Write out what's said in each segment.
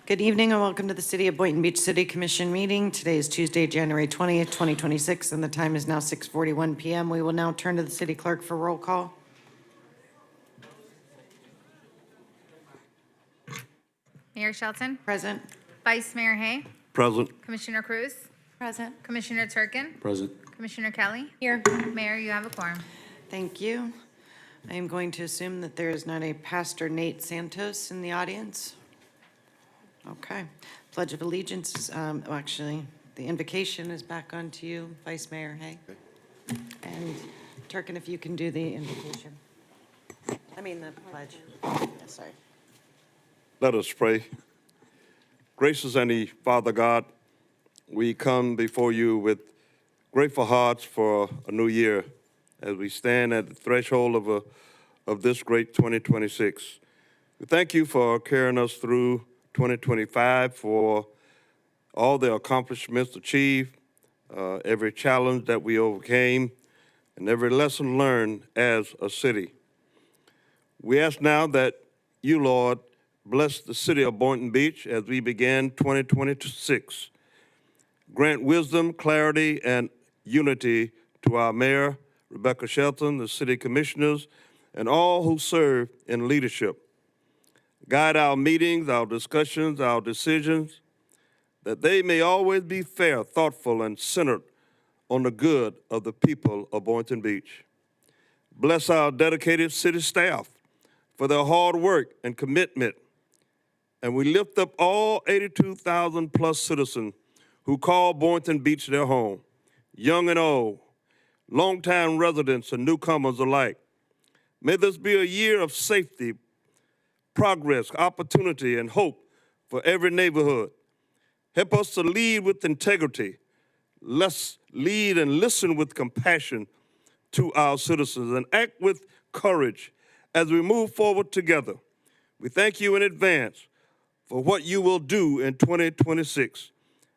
Good evening and welcome to the City of Boynton Beach City Commission meeting. Today is Tuesday, January 20th, 2026, and the time is now 6:41 p.m. We will now turn to the city clerk for roll call. Mayor Shelton. Present. Vice Mayor Hay. Present. Commissioner Cruz. Present. Commissioner Turkin. Present. Commissioner Kelly. Here. Mayor, you have a quorum. Thank you. I am going to assume that there is not a Pastor Nate Santos in the audience. Okay. Pledge of Allegiance is, actually, the invocation is back on to you, Vice Mayor Hay. And Turkin, if you can do the invocation. I mean the pledge. Yeah, sorry. Let us pray. Gracious and Father God, we come before you with grateful hearts for a new year as we stand at the threshold of this great 2026. We thank you for carrying us through 2025, for all the accomplishments achieved, every challenge that we overcame, and every lesson learned as a city. We ask now that you, Lord, bless the city of Boynton Beach as we begin 2026. Grant wisdom, clarity, and unity to our mayor, Rebecca Shelton, the city commissioners, and all who serve in leadership. Guide our meetings, our discussions, our decisions, that they may always be fair, thoughtful, and centered on the good of the people of Boynton Beach. Bless our dedicated city staff for their hard work and commitment. And we lift up all 82,000 plus citizens who call Boynton Beach their home, young and old, longtime residents and newcomers alike. May this be a year of safety, progress, opportunity, and hope for every neighborhood. Help us to lead with integrity. Let's lead and listen with compassion to our citizens and act with courage as we move forward together. We thank you in advance for what you will do in 2026.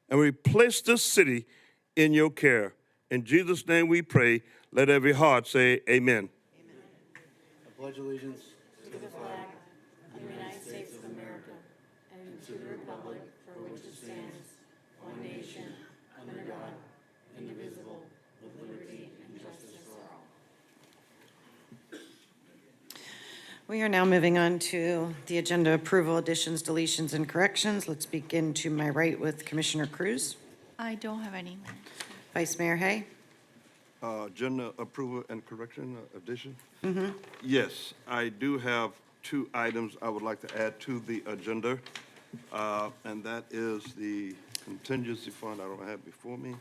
And we place this city in your care. In Jesus' name we pray. Let every heart say amen. Amen. I pledge allegiance to the flag of the United States of America and to the republic for which it stands, one nation, under God, indivisible, with liberty and justice for all. We are now moving on to the agenda approval, additions, deletions, and corrections. Let's begin to my right with Commissioner Cruz. I don't have any. Vice Mayor Hay. Agenda approval and correction addition? Yes, I do have two items I would like to add to the agenda, and that is the contingency fund. I don't have it before me.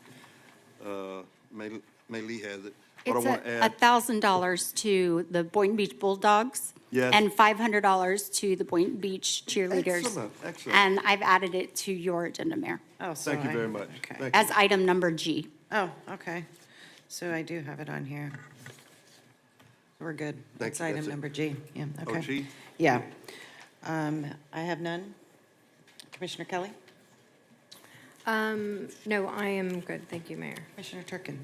May Lee has it. But It's I want to add, $1,000 to the Boynton Beach Bulldogs. Yes. And $500 to the Boynton Beach cheerleaders. Excellent, excellent. And I've added it to your agenda, Mayor, Oh, so Thank you I- very much. Okay. Thank you. as item number G. Oh, okay. So I do have it on here. We're good. Thank That's you. item That's it. number G. Yeah, okay. Oh, G? Yeah. I have none. Commissioner Kelly? No, I am good. Thank you, Mayor. Commissioner Turkin?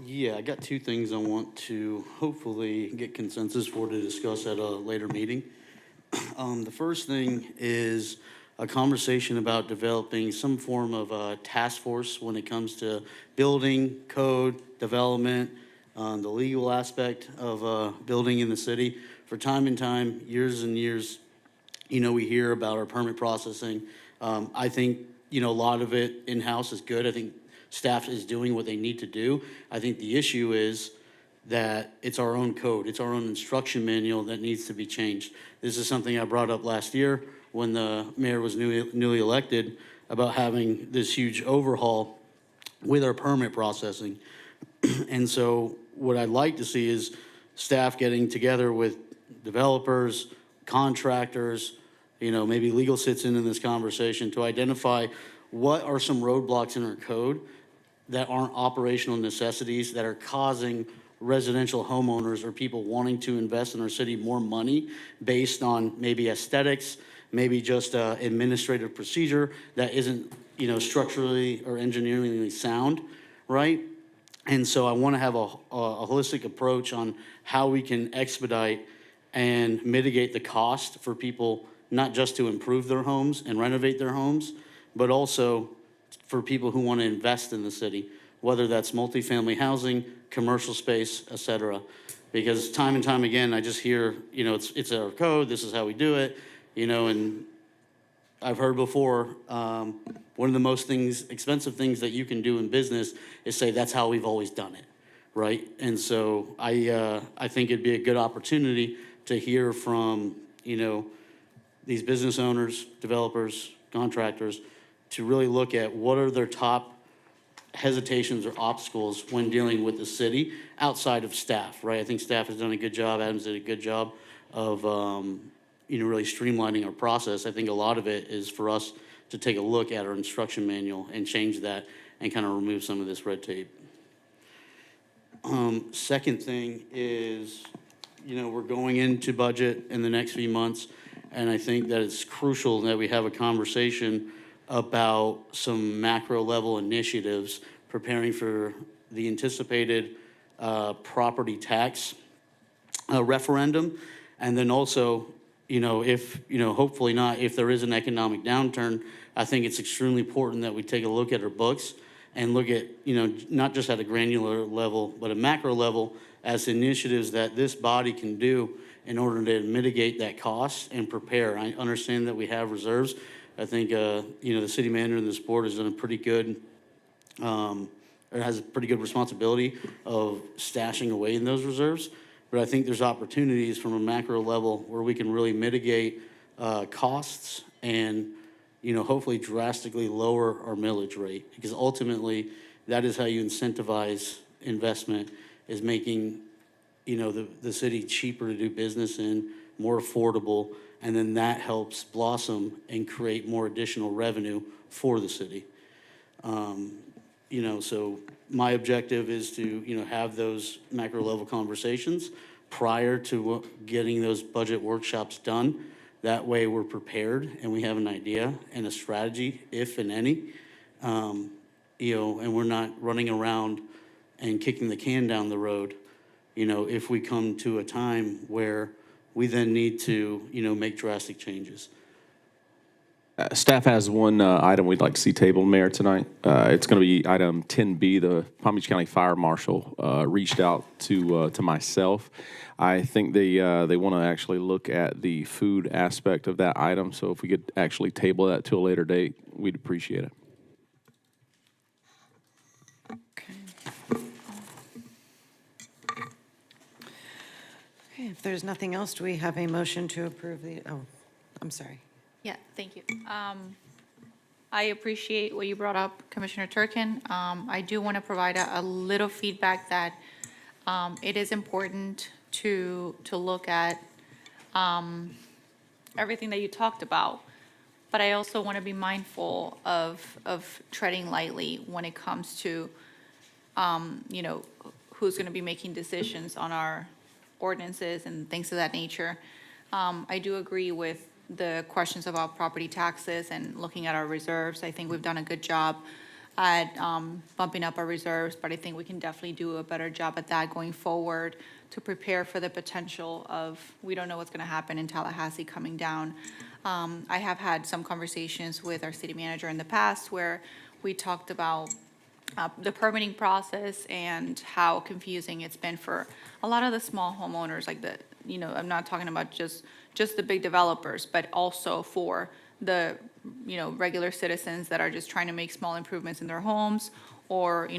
Yeah, I got two things I want to hopefully get consensus for to discuss at a later meeting. The first thing is a conversation about developing some form of a task force when it comes to building, code, development, the legal aspect of building in the city. For time and time, years and years, we hear about our permit processing. I think, a lot of it in-house is good. I think staff is doing what they need to do. I think the issue is that it's our own code, it's our own instruction manual that needs to be changed. This is something I brought up last year when the mayor was newly elected about having this huge overhaul with our permit processing. And so what I'd like to see is staff getting together with developers, contractors, maybe legal sits in this conversation to identify what are some roadblocks in our code that aren't operational necessities that are causing residential homeowners or people wanting to invest in our city more money based on maybe aesthetics, maybe just administrative procedure that isn't, structurally or engineeringly sound, right? And so I want to have a holistic approach on how we can expedite and mitigate the cost for people not just to improve their homes and renovate their homes, but also for people who want to invest in the city, whether that's multifamily housing, commercial space, et cetera. Because time and time again, I just hear, it's our code, this is how we do it, and I've heard before, one of the most expensive things that you can do in business is say, that's how we've always done it, right? And so I think it'd be a good opportunity to hear from, these business owners, developers, contractors, to really look at what are their top hesitations or obstacles when dealing with the city outside of staff, right? I think staff has done a good job. Adam's did a good job of, really streamlining our process. I think a lot of it is for us to take a look at our instruction manual and change that and kind of remove some of this red tape. Second thing is, we're going into budget in the next few months, and I think that it's crucial that we have a conversation about some macro level initiatives preparing for the anticipated property tax referendum. And then also, if, hopefully not, if there is an economic downturn, I think it's extremely important that we take a look at our books and look at, not just at a granular level, but a macro level as initiatives that this body can do in order to mitigate that cost and prepare. I understand that we have reserves. I think, the city manager and this board has done a pretty good, or has a pretty good responsibility of stashing away in those reserves. But I think there's opportunities from a macro level where we can really mitigate costs and, hopefully drastically lower our millage rate. Because ultimately, that is how you incentivize investment, is making, the city cheaper to do business in, more affordable, and then that helps blossom and create more additional revenue for the city. So my objective is to, have those macro level conversations prior to getting those budget workshops done. That way we're prepared and we have an idea and a strategy, if and any, and we're not running around and kicking the can down the road, if we come to a time where we then need to, make drastic changes. Staff has one item we'd like to see tabled, Mayor, tonight. It's going to be item 10B. The Palm Beach County Fire Marshal reached out to myself. I think they want to actually look at the food aspect of that item. So if we could actually table that to a later date, we'd appreciate it. Okay, if there's nothing else, do we have a motion to approve I'm sorry. Yeah, thank you. I appreciate what you brought up, Commissioner Turkin. I do want to provide a little feedback that it is important to look at everything that you talked about, but I also want to be mindful of treading lightly when it comes to, who's going to be making decisions on our ordinances and things of that nature. I do agree with the questions about property taxes and looking at our reserves. I think we've done a good job at bumping up our reserves, but I think we can definitely do a better job at that going forward to prepare for the potential of, we don't know what's going to happen in Tallahassee coming down. I have had some conversations with our city manager in the past where we talked about the permitting process and how confusing it's been for a lot of the small homeowners, like I'm not talking about just the big developers, but also for the, regular citizens that are just trying to make small improvements in their homes or,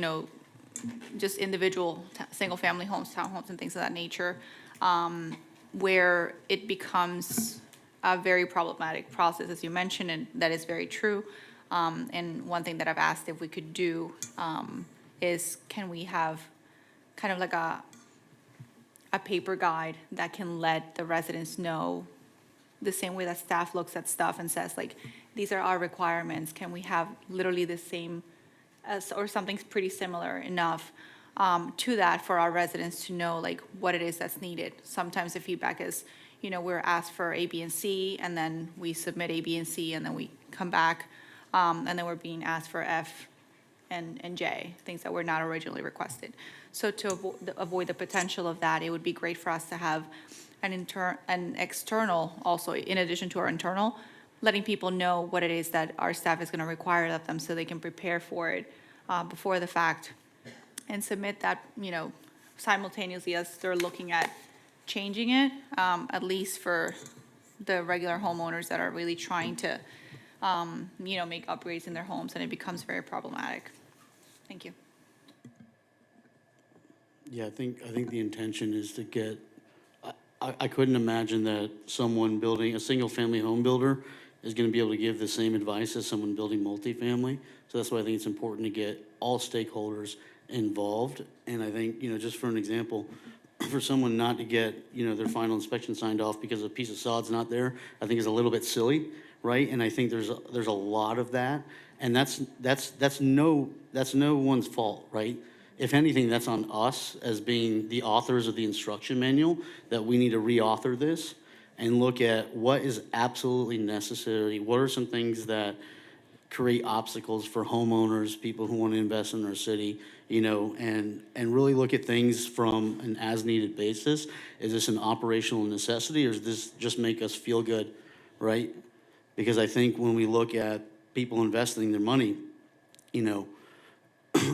just individual single-family homes, townhomes, and things of that nature, where it becomes a very problematic process, as you mentioned, and that is very true. And one thing that I've asked if we could do is, can we have kind of like a paper guide that can let the residents know, the same way that staff looks at stuff and says, like, these are our requirements. Can we have literally the same as, or something pretty similar enough to that for our residents to know, like, what it is that's needed? Sometimes the feedback is, we're asked for A, B, and C, and then we submit A, B, and C, and then we come back, and then we're being asked for F and J, things that were not originally requested. So to avoid the potential of that, it would be great for us to have an external also, in addition to our internal, letting people know what it is that our staff is going to require of them so they can prepare for it before the fact and submit that, simultaneously as they're looking at changing it, at least for the regular homeowners that are really trying to, make upgrades in their homes, and it becomes very problematic. Thank you. Yeah, I think the intention is to get, I couldn't imagine that someone building, a single-family home builder is gonna be able to give the same advice as someone building multifamily. So that's why I think it's important to get all stakeholders involved. And I think, just for an example, for someone not to get, their final inspection signed off because a piece of sod's not there, I think is a little bit silly, right? And I think there's a lot of that. And that's no one's fault, right? If anything, that's on us as being the authors of the instruction manual, that we need to reauthor this and look at what is absolutely necessary. What are some things that create obstacles for homeowners, people who want to invest in our city, and really look at things from an as-needed basis. Is this an operational necessity, or does this just make us feel good, right? Because I think when we look at people investing their money,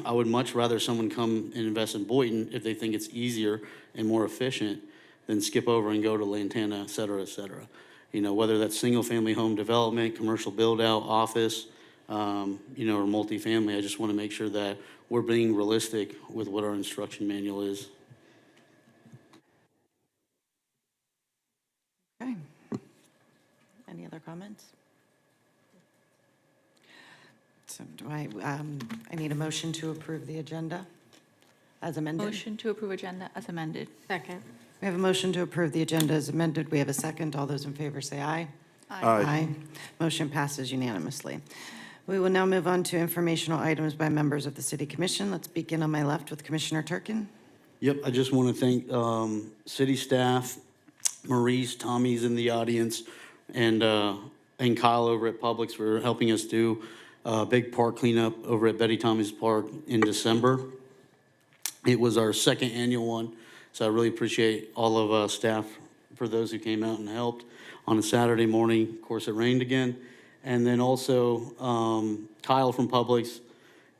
I would much rather someone come and invest in Boynton if they think it's easier and more efficient than skip over and go to Lantana, et cetera, et cetera. Whether that's single-family home development, commercial build-out, office, or multifamily, I just want to make sure that we're being realistic with what our instruction manual is. Okay. Any other comments? So do I need a motion to approve the agenda as amended? Motion to approve agenda as amended. Second. We have a motion to approve the agenda as amended. We have a second. All those in favor say aye. Aye. Motion passes unanimously. We will now move on to informational items by members of the City Commission. Let's begin on my left with Commissioner Turkin. Yep, I just want to thank city staff, Maurice, Tommy's in the audience, and Kyle over at Publix for helping us do a big park cleanup over at Betty Tommy's Park in December. It was our second annual one, so I really appreciate all of staff for those who came out and helped on a Saturday morning. Of course, it rained again. And then also Kyle from Publix,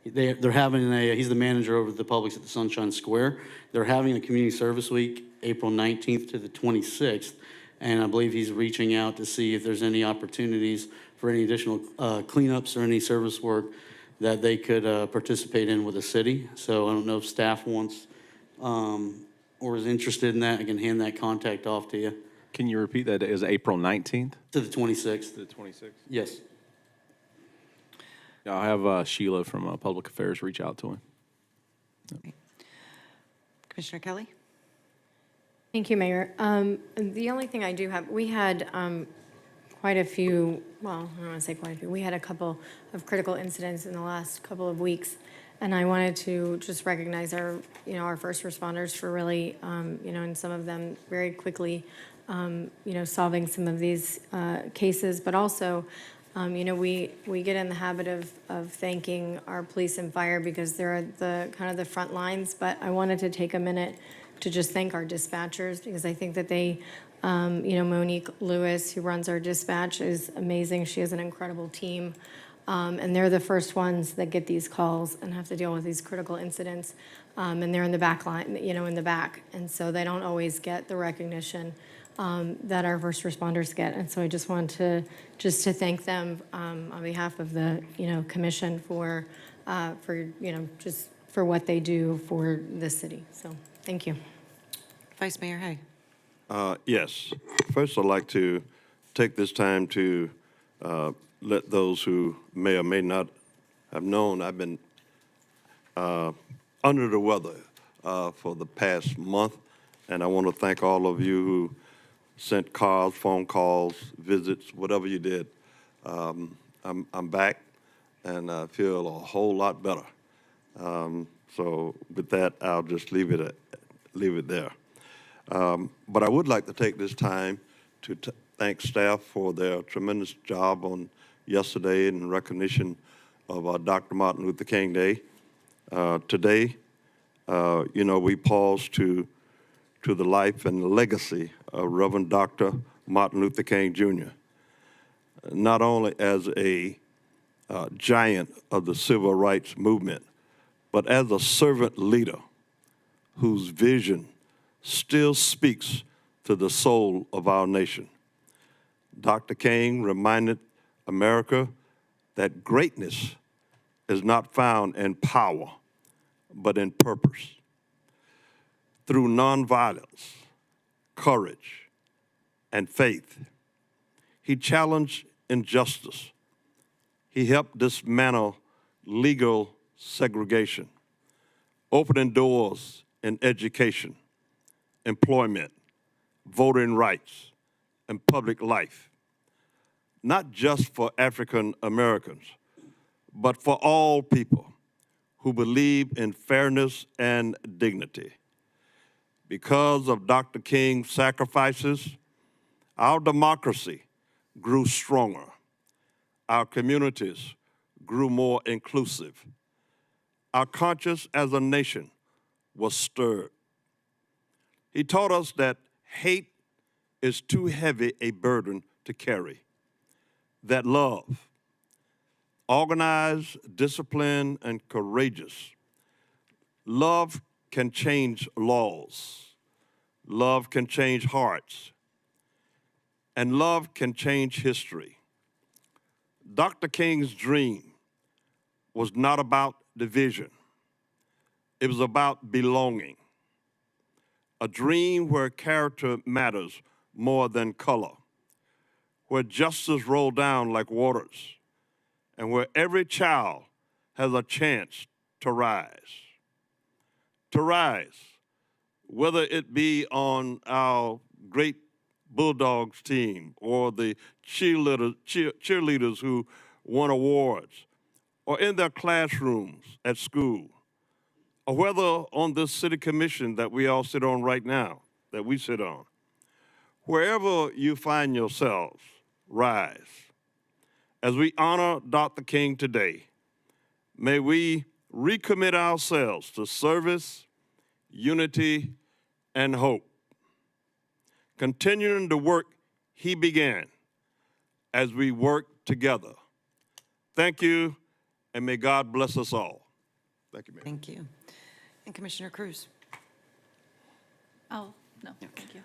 they're having he's the manager over at the Publix at the Sunshine Square. They're having a community service week, April 19th to the 26th. And I believe he's reaching out to see if there's any opportunities for any additional cleanups or any service work that they could participate in with the city. So I don't know if staff wants or is interested in that. I can hand that contact off to you. Can you repeat that? Is April 19th? To the 26th. The 26th? Yes. Yeah, I'll have Sheila from Public Affairs reach out to him. Commissioner Kelly? Thank you, Mayor. The only thing I do have, we had quite a few, well, I don't want to say quite a few, we had a couple of critical incidents in the last couple of weeks, and I wanted to just recognize our, our first responders for really, and some of them very quickly, solving some of these cases, but also, we get in the habit of thanking our police and fire because they're the kind of the front lines, but I wanted to take a minute to just thank our dispatchers because I think that they, Monique Lewis, who runs our dispatch, is amazing. She has an incredible team. And they're the first ones that get these calls and have to deal with these critical incidents. And they're in the back line, in the back. And so they don't always get the recognition that our first responders get. And so I just want to thank them on behalf of the, commission for just for what they do for the city. So thank you. Vice Mayor Hay. Yes. First, I'd like to take this time to let those who may or may not have known I've been under the weather for the past month, and I want to thank all of you who sent cards, phone calls, visits, whatever you did. I'm back, and I feel a whole lot better. So with that, I'll just leave it there. But I would like to take this time to thank staff for their tremendous job on yesterday in recognition of Dr. Martin Luther King Day. Today, we pause to the life and legacy Reverend Dr. Martin Luther King Jr., not only as a giant of the civil rights movement, but as a servant leader whose vision still speaks to the soul of our nation. Dr. King reminded America that greatness is not found in power, but in purpose. Through nonviolence, courage, and faith, he challenged injustice. He helped dismantle legal segregation, opening doors in education, employment, voting rights, and public life, not just for African Americans, but for all people who believe in fairness and dignity. Because of Dr. King's sacrifices, our democracy grew stronger. Our communities grew more inclusive. Our conscience as a nation was stirred. He taught us that hate is too heavy a burden to carry, that love, organized, disciplined, and courageous, love can change laws, love can change hearts, and love can change history. Dr. King's dream was not about division. It was about belonging. A dream where character matters more than color, where justice rolled down like waters, and where every child has a chance to rise. To rise, whether it be on our great Bulldogs team or the cheerleaders who won awards, or in their classrooms at school, or whether on this city commission that we all sit on right now, that we sit on. Wherever you find yourselves, rise. As we honor Dr. King today, may we recommit ourselves to service, unity, and hope, continuing the work he began as we work together. Thank you, and may God bless us all. Thank you, Mayor. Thank you. And Commissioner Cruz. Oh, no, thank you.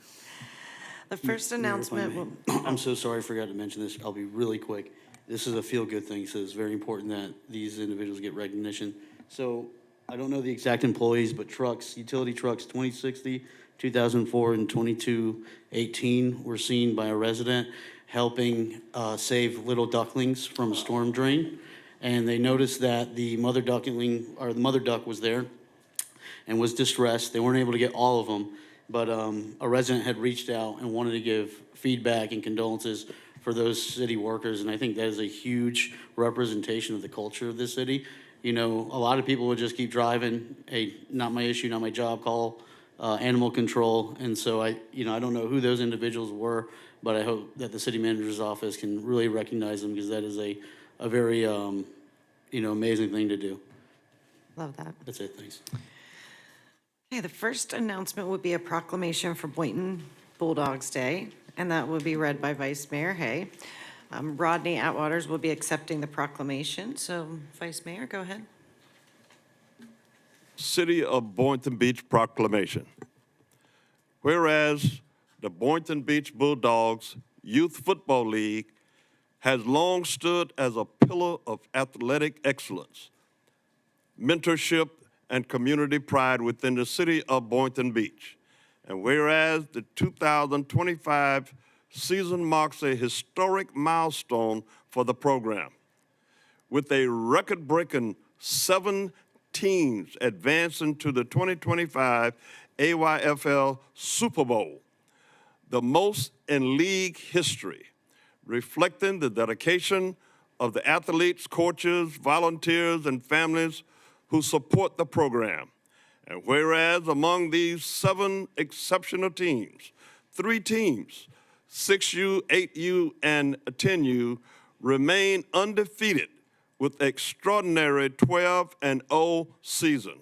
The first announcement will, I'm so sorry, I forgot to mention this. I'll be really quick. This is a feel-good thing, so it's very important that these individuals get recognition. So I don't know the exact employees, but trucks, utility trucks 2060, 2004, and 2218 were seen by a resident helping save little ducklings from a storm drain. And they noticed that the mother duckling, or the mother duck was there and was distressed. They weren't able to get all of them, but a resident had reached out and wanted to give feedback and condolences for those city workers, and I think that is a huge representation of the culture of this city. You know, a lot of people would just keep driving, hey, not my issue, not my job, call animal control, and so I don't know who those individuals were, but I hope that the city manager's office can really recognize them, because that is a very amazing thing to do. love that. That's it, thanks. Okay, the first announcement would be a proclamation for Boynton Bulldogs Day, and that will be read by Vice Mayor Hay. Rodney Atwaters will be accepting the proclamation, so Vice Mayor, go ahead. City of Boynton Beach proclamation. Whereas the Boynton Beach Bulldogs Youth Football League has long stood as a pillar of athletic excellence, mentorship, and community pride within the city of Boynton Beach. And whereas the 2025 season marks a historic milestone for the program, with a record-breaking 7 teams advancing to the 2025 AYFL Super Bowl, the most in league history, reflecting the dedication of the athletes, coaches, volunteers, and families who support the program. And whereas among these 7 exceptional teams, 3 teams, 6U, 8U, and 10U, remain undefeated with extraordinary 12-0 season,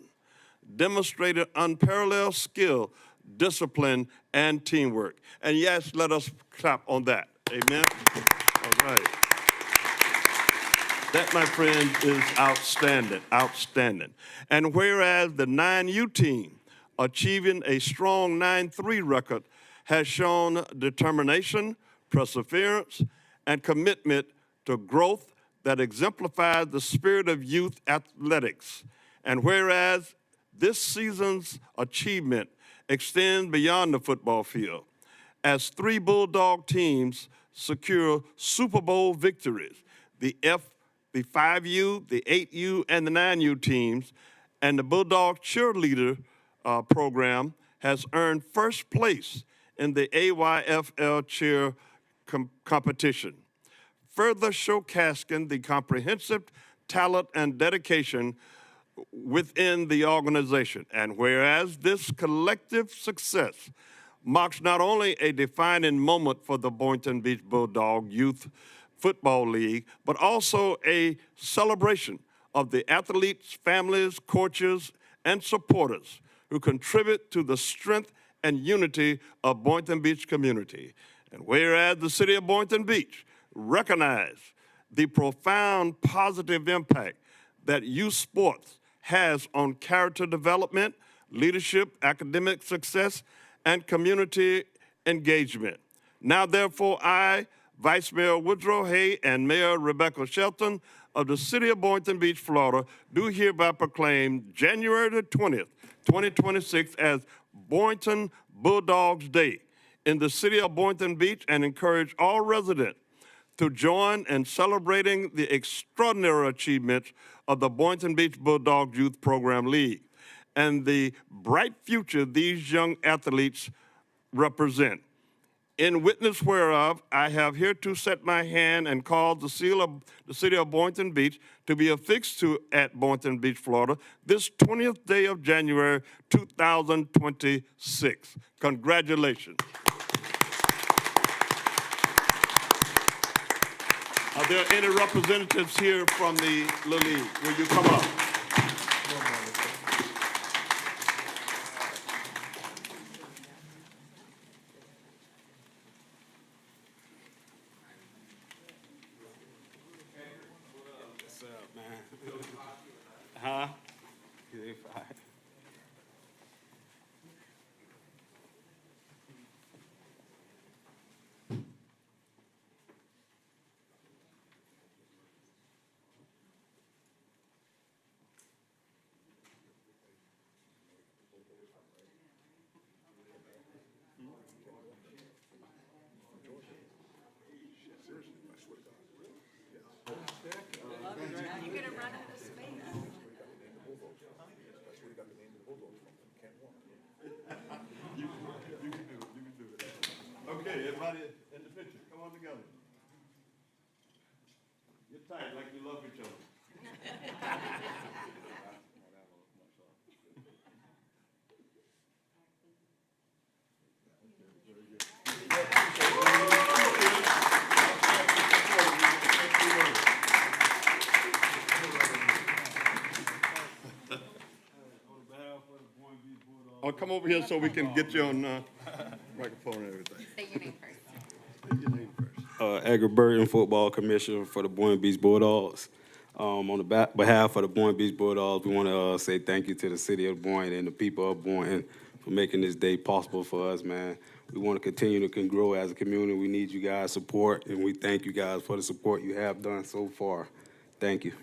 demonstrated unparalleled skill, discipline, and teamwork. And yes, let us clap on that. Amen? All right. That, my friend, is outstanding, outstanding. And whereas the 9U team, achieving a strong 9-3 record, has shown determination, perseverance, and commitment to growth that exemplifies the spirit of youth athletics. And whereas this season's achievement extends beyond the football field, as 3 Bulldog teams secure Super Bowl victories, the 5U, the 8U, and the 9U teams, and the Bulldog cheerleader program has earned first place in the AYFL cheer competition, further showcasing the comprehensive talent and dedication within the organization. And whereas this collective success marks not only a defining moment for the Boynton Beach Bulldog Youth Football League, but also a celebration of the athletes, families, coaches, and supporters who contribute to the strength and unity of Boynton Beach community. And whereas the city of Boynton Beach recognize the profound positive impact that youth sports has on character development, leadership, academic success, and community engagement. Now, therefore, I, Vice Mayor Woodrow Hay and Mayor Rebecca Shelton of the city of Boynton Beach, Florida, do hereby proclaim January the 20th, 2026 as Boynton Bulldogs Day in the city of Boynton Beach, and encourage all residents to join in celebrating the extraordinary achievements of the Boynton Beach Bulldogs Youth Program League and the bright future these young athletes represent. In witness whereof, I have hereto set my hand and caused the seal of the city of Boynton Beach to be affixed to at Boynton Beach, Florida, this 20th day of January, 2026. Congratulations. Are there any representatives here from the Little League? Will you come up? What's up, man? Huh? Good, fine. Okay, everybody in the picture, come on together. Get tight like you love each other. Oh, come over here so we can get you on microphone and everything. Say your name first. Say your name first. Edgar Burton, football commissioner for the Boynton Beach Bulldogs. On the behalf of the Boynton Beach Bulldogs, we want to say thank you to the city of Boynton and the people of Boynton for making this day possible for us, man. We want to continue to grow as a community. We need you guys' support, and we thank you guys for the support you have done so far. Thank you.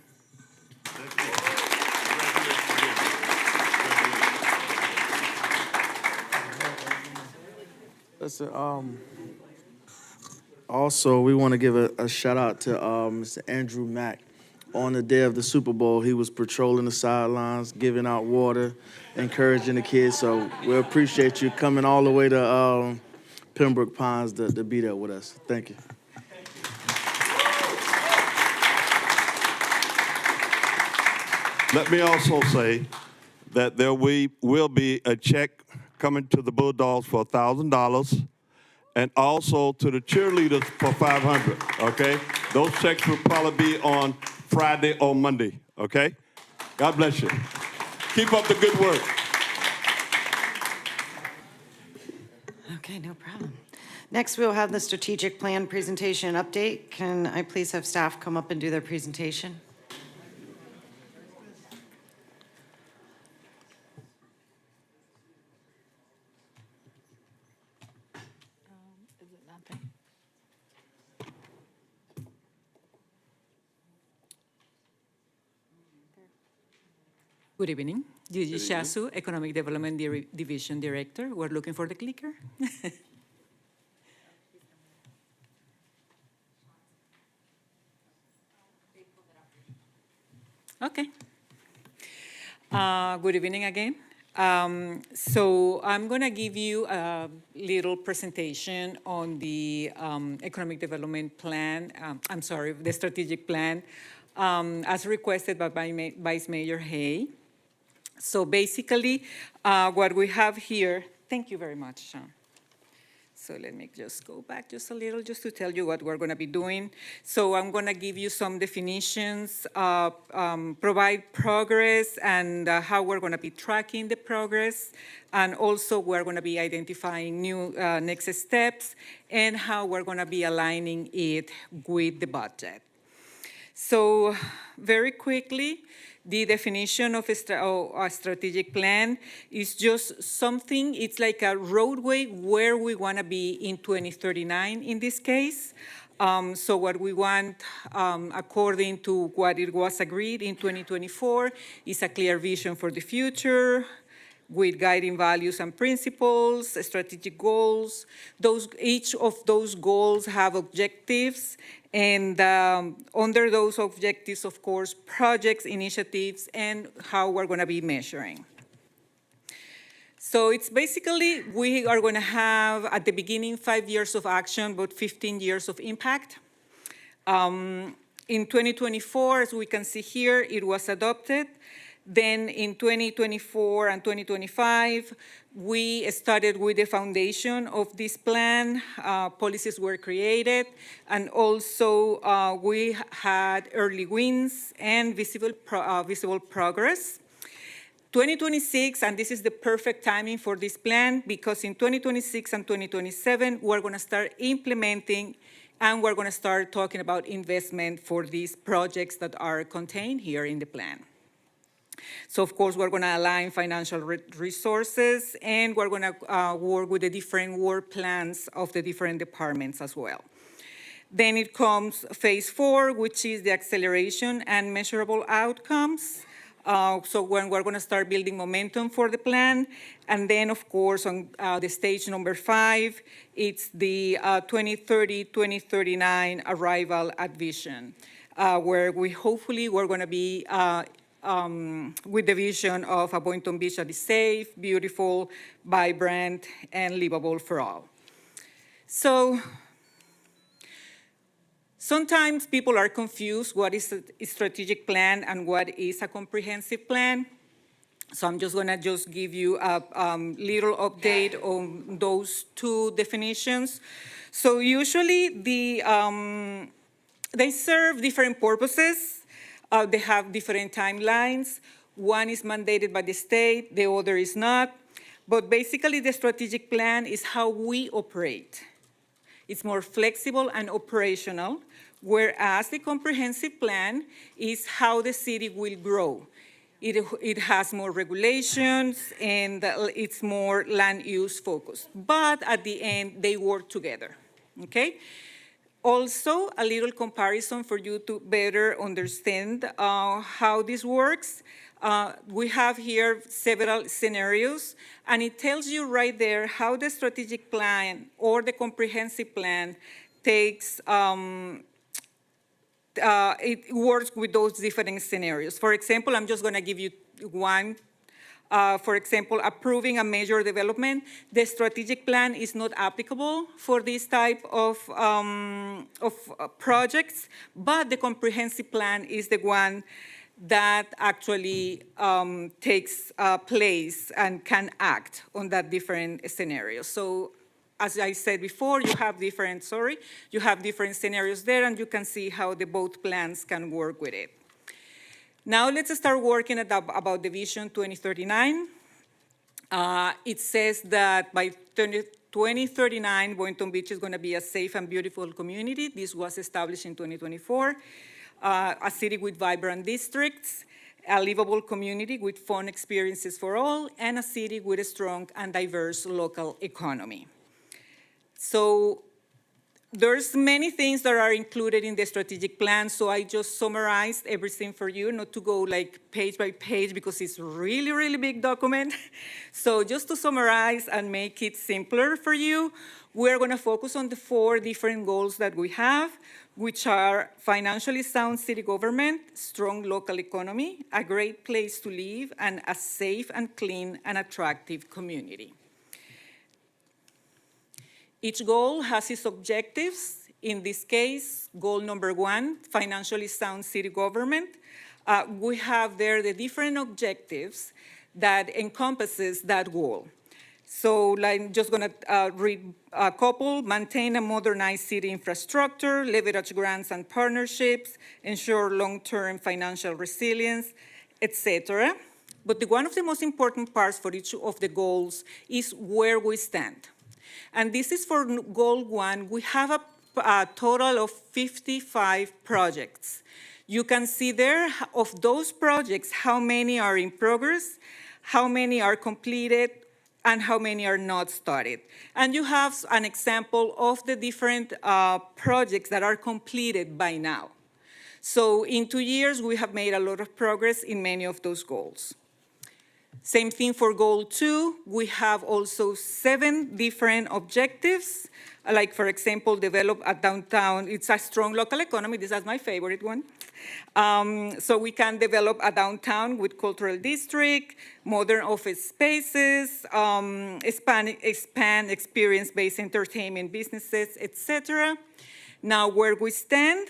Listen, also, we want to give a shout out to Mr. Andrew Mack. On the day of the Super Bowl, he was patrolling the sidelines, giving out water, encouraging the kids. So we appreciate you coming all the way to Pembroke Pines to be there with us. Thank you. Let me also say that there will be a check coming to the Bulldogs for $1,000 and also to the cheerleaders for $500, okay? Those checks will probably be on Friday or Monday, okay? God bless you. Keep up the good work. Okay, no problem. Next, we'll have the strategic plan presentation update. Can I please have staff come up and do their presentation? Good evening. Gigi Shasu, Economic Development Division Director. We're looking for the clicker. Okay. Good evening again. So I'm going to give you a little presentation on the Economic Development Plan, the strategic plan, as requested by Vice Mayor Hay. So basically, what we have here, thank you very much, Sean. So let me just go back just a little, just to tell you what we're going to be doing. So I'm going to give you some definitions, provide progress, and how we're going to be tracking the progress. And also, we're going to be identifying new next steps and how we're going to be aligning it with the budget. So very quickly, the definition of a strategic plan is just something, it's like a roadway where we want to be in 2039 in this case. So what we want, according to what it was agreed in 2024, is a clear vision for the future, with guiding values and principles, strategic goals. Each of those goals have objectives, and under those objectives, of course, projects, initiatives, and how we're going to be measuring. So it's basically, we are going to have, at the beginning, 5 years of action, but 15 years of impact. In 2024, as we can see here, it was adopted. Then in 2024 and 2025, we started with the foundation of this plan. Policies were created, and also we had early wins and visible progress. 2026, and this is the perfect timing for this plan, because in 2026 and 2027, we're going to start implementing, and we're going to start talking about investment for these projects that are contained here in the plan. So, of course, we're going to align financial resources, and we're going to work with the different work plans of the different departments as well. Then it comes phase 4, which is the acceleration and measurable outcomes. So when we're going to start building momentum for the plan. And then, of course, on the stage number 5, it's the 2030-2039 arrival at vision, where we're going to be with the vision of a Boynton Beach that is safe, beautiful, vibrant, and livable for all. So sometimes people are confused what is a strategic plan and what is a comprehensive plan. So I'm just going to give you a little update on those two definitions. So usually they serve different purposes. They have different timelines. One is mandated by the state, the other is not. But basically, the strategic plan is how we operate. It's more flexible and operational, whereas the comprehensive plan is how the city will grow. It has more regulations, and it's more land use focused. But at the end, they work together, okay? Also, a little comparison for you to better understand how this works. We have here several scenarios, and it tells you right there how the strategic plan or the comprehensive plan takes, it works with those different scenarios. For example, I'm just going to give you one. For example, approving a major development, the strategic plan is not applicable for this type of projects, but the comprehensive plan is the one that actually takes place and can act on that different scenarios. So as I said before, you have different scenarios there, and you can see how the both plans can work with it. Now let's start working about the Vision 2039. It says that by 2039, Boynton Beach is going to be a safe and beautiful community. This was established in 2024. A city with vibrant districts, a livable community with fun experiences for all, and a city with a strong and diverse local economy. So there's many things that are included in the strategic plan, so I just summarized everything for you, not to go like page by page because it's a really, really big document. So just to summarize and make it simpler for you, we're gonna focus on the 4 different goals that we have, which are financially sound city government, strong local economy, a great place to live, and a safe and clean and attractive community. Each goal has its objectives. In this case, goal number 1, financially sound city government. We have there the different objectives that encompasses that goal. So I'm just gonna read a couple: maintain a modernized city infrastructure, leverage grants and partnerships, ensure long-term financial resilience, etc. But one of the most important parts for each of the goals is where we stand. And this is for goal 1. We have a total of 55 projects. You can see there of those projects how many are in progress, how many are completed, and how many are not started. And you have an example of the different projects that are completed by now. So in 2 years, we have made a lot of progress in many of those goals. Same thing for goal 2. We have also 7 different objectives, like, for example, develop a downtown. It's a strong local economy. This is my favorite one. So we can develop a downtown with cultural district, modern office spaces, expand experience-based entertainment businesses, etc. Now, where we stand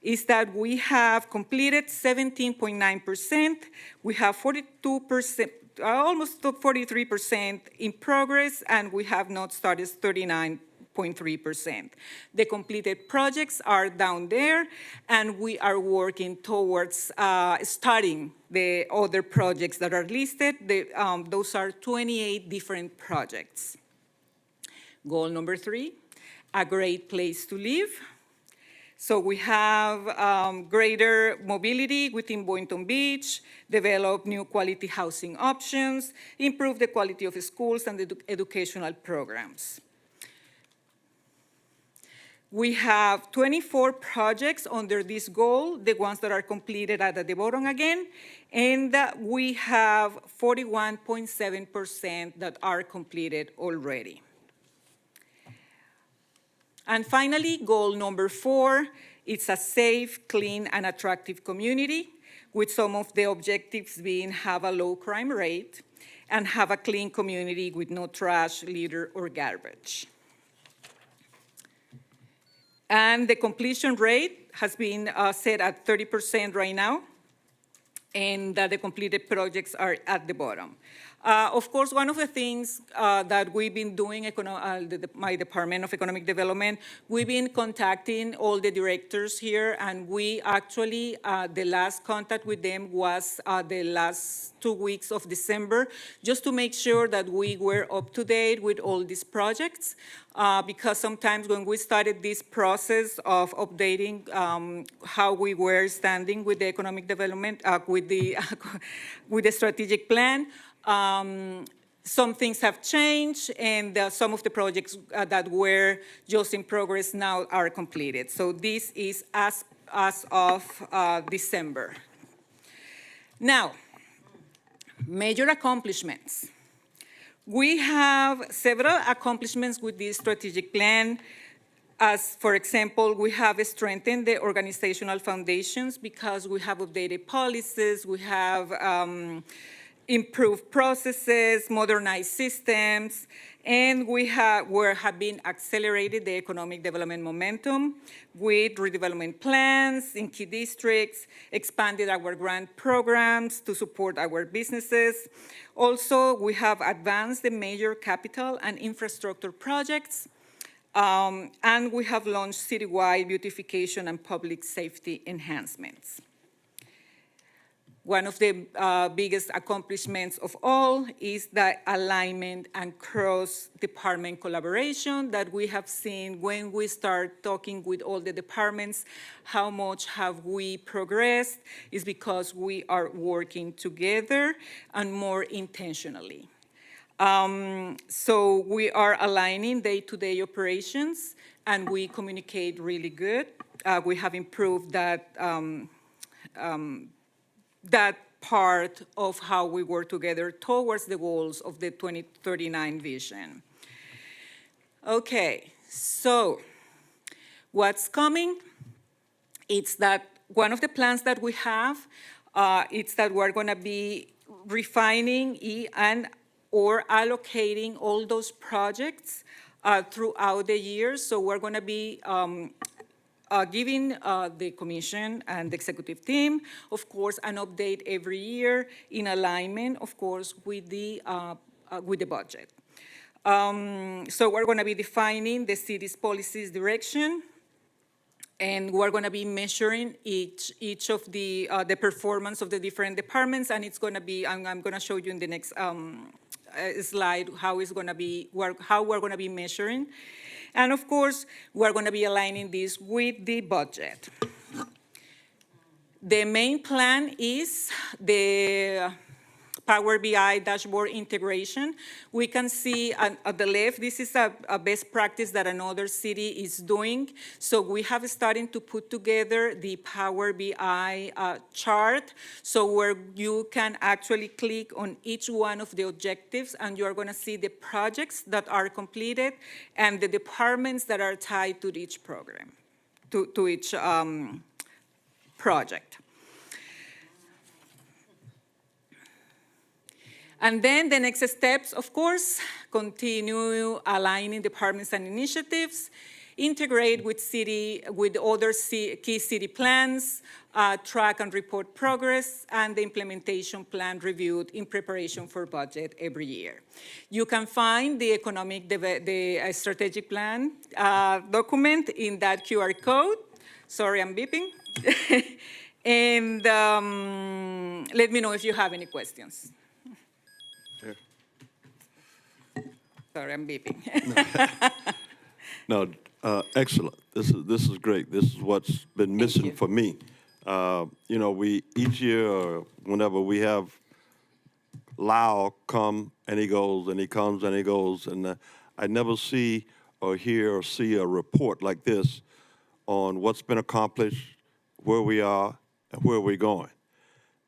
is that we have completed 17.9%. We have 42%, almost 43% in progress, and we have not started 39.3%. The completed projects are down there, and we are working towards starting the other projects that are listed. Those are 28 different projects. Goal number 3, a great place to live. So we have greater mobility within Boynton Beach, develop new quality housing options, improve the quality of schools and the educational programs. We have 24 projects under this goal, the ones that are completed at the bottom again, and we have 41.7% that are completed already. And finally, goal number 4, it's a safe, clean, and attractive community, with some of the objectives being have a low crime rate and have a clean community with no trash, litter, or garbage. And the completion rate has been set at 30% right now, and the completed projects are at the bottom. Of course, one of the things that we've been doing, my Department of Economic Development, we've been contacting all the directors here, and we actually, the last contact with them was the last 2 weeks of December, just to make sure that we were up to date with all these projects, because sometimes when we started this process of updating how we were standing with the economic development, with the strategic plan, some things have changed, and some of the projects that were just in progress now are completed. So this is as of December. Now, major accomplishments. We have several accomplishments with this strategic plan. As, for example, we have strengthened the organizational foundations because we have updated policies, we have improved processes, modernized systems, and we have been accelerated the economic development momentum with redevelopment plans in key districts, expanded our grant programs to support our businesses. Also, we have advanced the major capital and infrastructure projects, and we have launched citywide beautification and public safety enhancements. one of the biggest accomplishments of all is the alignment and cross-department collaboration that we have seen when we start talking with all the departments. How much have we progressed is because we are working together and more intentionally. So we are aligning day-to-day operations, and we communicate really good. We have improved that that part of how we work together towards the goals of the 2039 vision. Okay, so what's coming? It's that one of the plans that we have, it's that we're gonna be refining and or allocating all those projects throughout the year. So we're gonna be giving the commission and the executive team, of course, an update every year in alignment, of course, with the budget. So we're going to be defining the city's policies direction, and we're going to be measuring each of the performance of the different departments, and it's going to be, I'm going to show you in the next slide how it's going to be, how we're going to be measuring. And of course, we're going to be aligning this with the budget. The main plan is the Power BI dashboard integration. We can see at the left, this is a best practice that another city is doing. So we have started to put together the Power BI chart, so where you can actually click on each one of the objectives, and you're going to see the projects that are completed and the departments that are tied to each program, to each project. And then the next steps, of course, continue aligning departments and initiatives, integrate with other key city plans, track and report progress, and the implementation plan reviewed in preparation for budget every year. You can find the strategic plan document in that QR code. Sorry, I'm beeping. And let me know if you have any questions. Sorry, I'm beeping. No, excellent. This is great. This is what's been missing for me. You know, each year or whenever we have Lau come and he goes and he comes and he goes, and I never see or hear or see a report like this on what's been accomplished, where we are, and where we're going.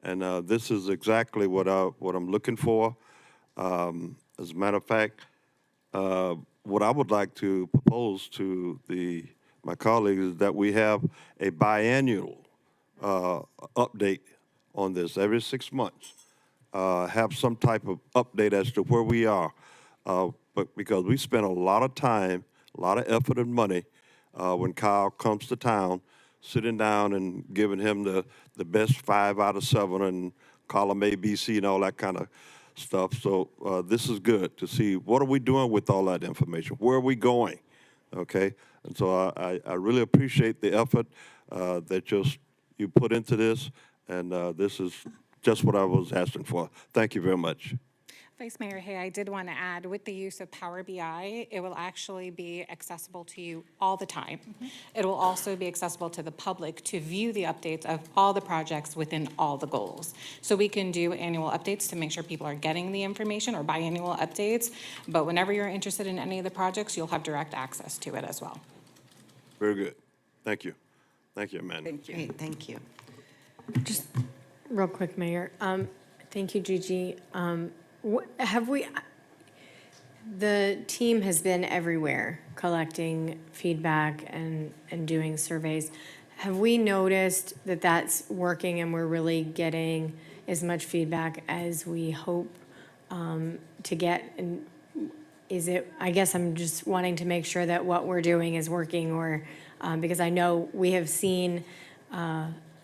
And this is exactly what I'm looking for. As a matter of fact, what I would like to propose to my colleagues is that we have a biannual update on this every 6 months. Have some type of update as to where we are, but because we spend a lot of time, a lot of effort and money when Kyle comes to town, sitting down and giving him the best 5 out of 7 and column A, B, C, and all that kind of stuff. So this is good to see what are we doing with all that information. Where are we going? Okay, and so I really appreciate the effort that you put into this, and this is just what I was asking for. Thank you very much. Vice Mayor, hey, I did want to add, with the use of Power BI, it will actually be accessible to you all the time. It will also be accessible to the public to view the updates of all the projects within all the goals. So we can do annual updates to make sure people are getting the information, or biannual updates, but whenever you're interested in any of the projects, you'll have direct access to it as well. Very good. Thank you. Thank you, Amanda. Thank you. Great, thank you. Just real quick, Mayor. Thank you, Gigi. The team has been everywhere collecting feedback and doing surveys. Have we noticed that that's working and we're really getting as much feedback as we hope to get? And is it, I guess I'm just wanting to make sure that what we're doing is working, or because I know we have seen,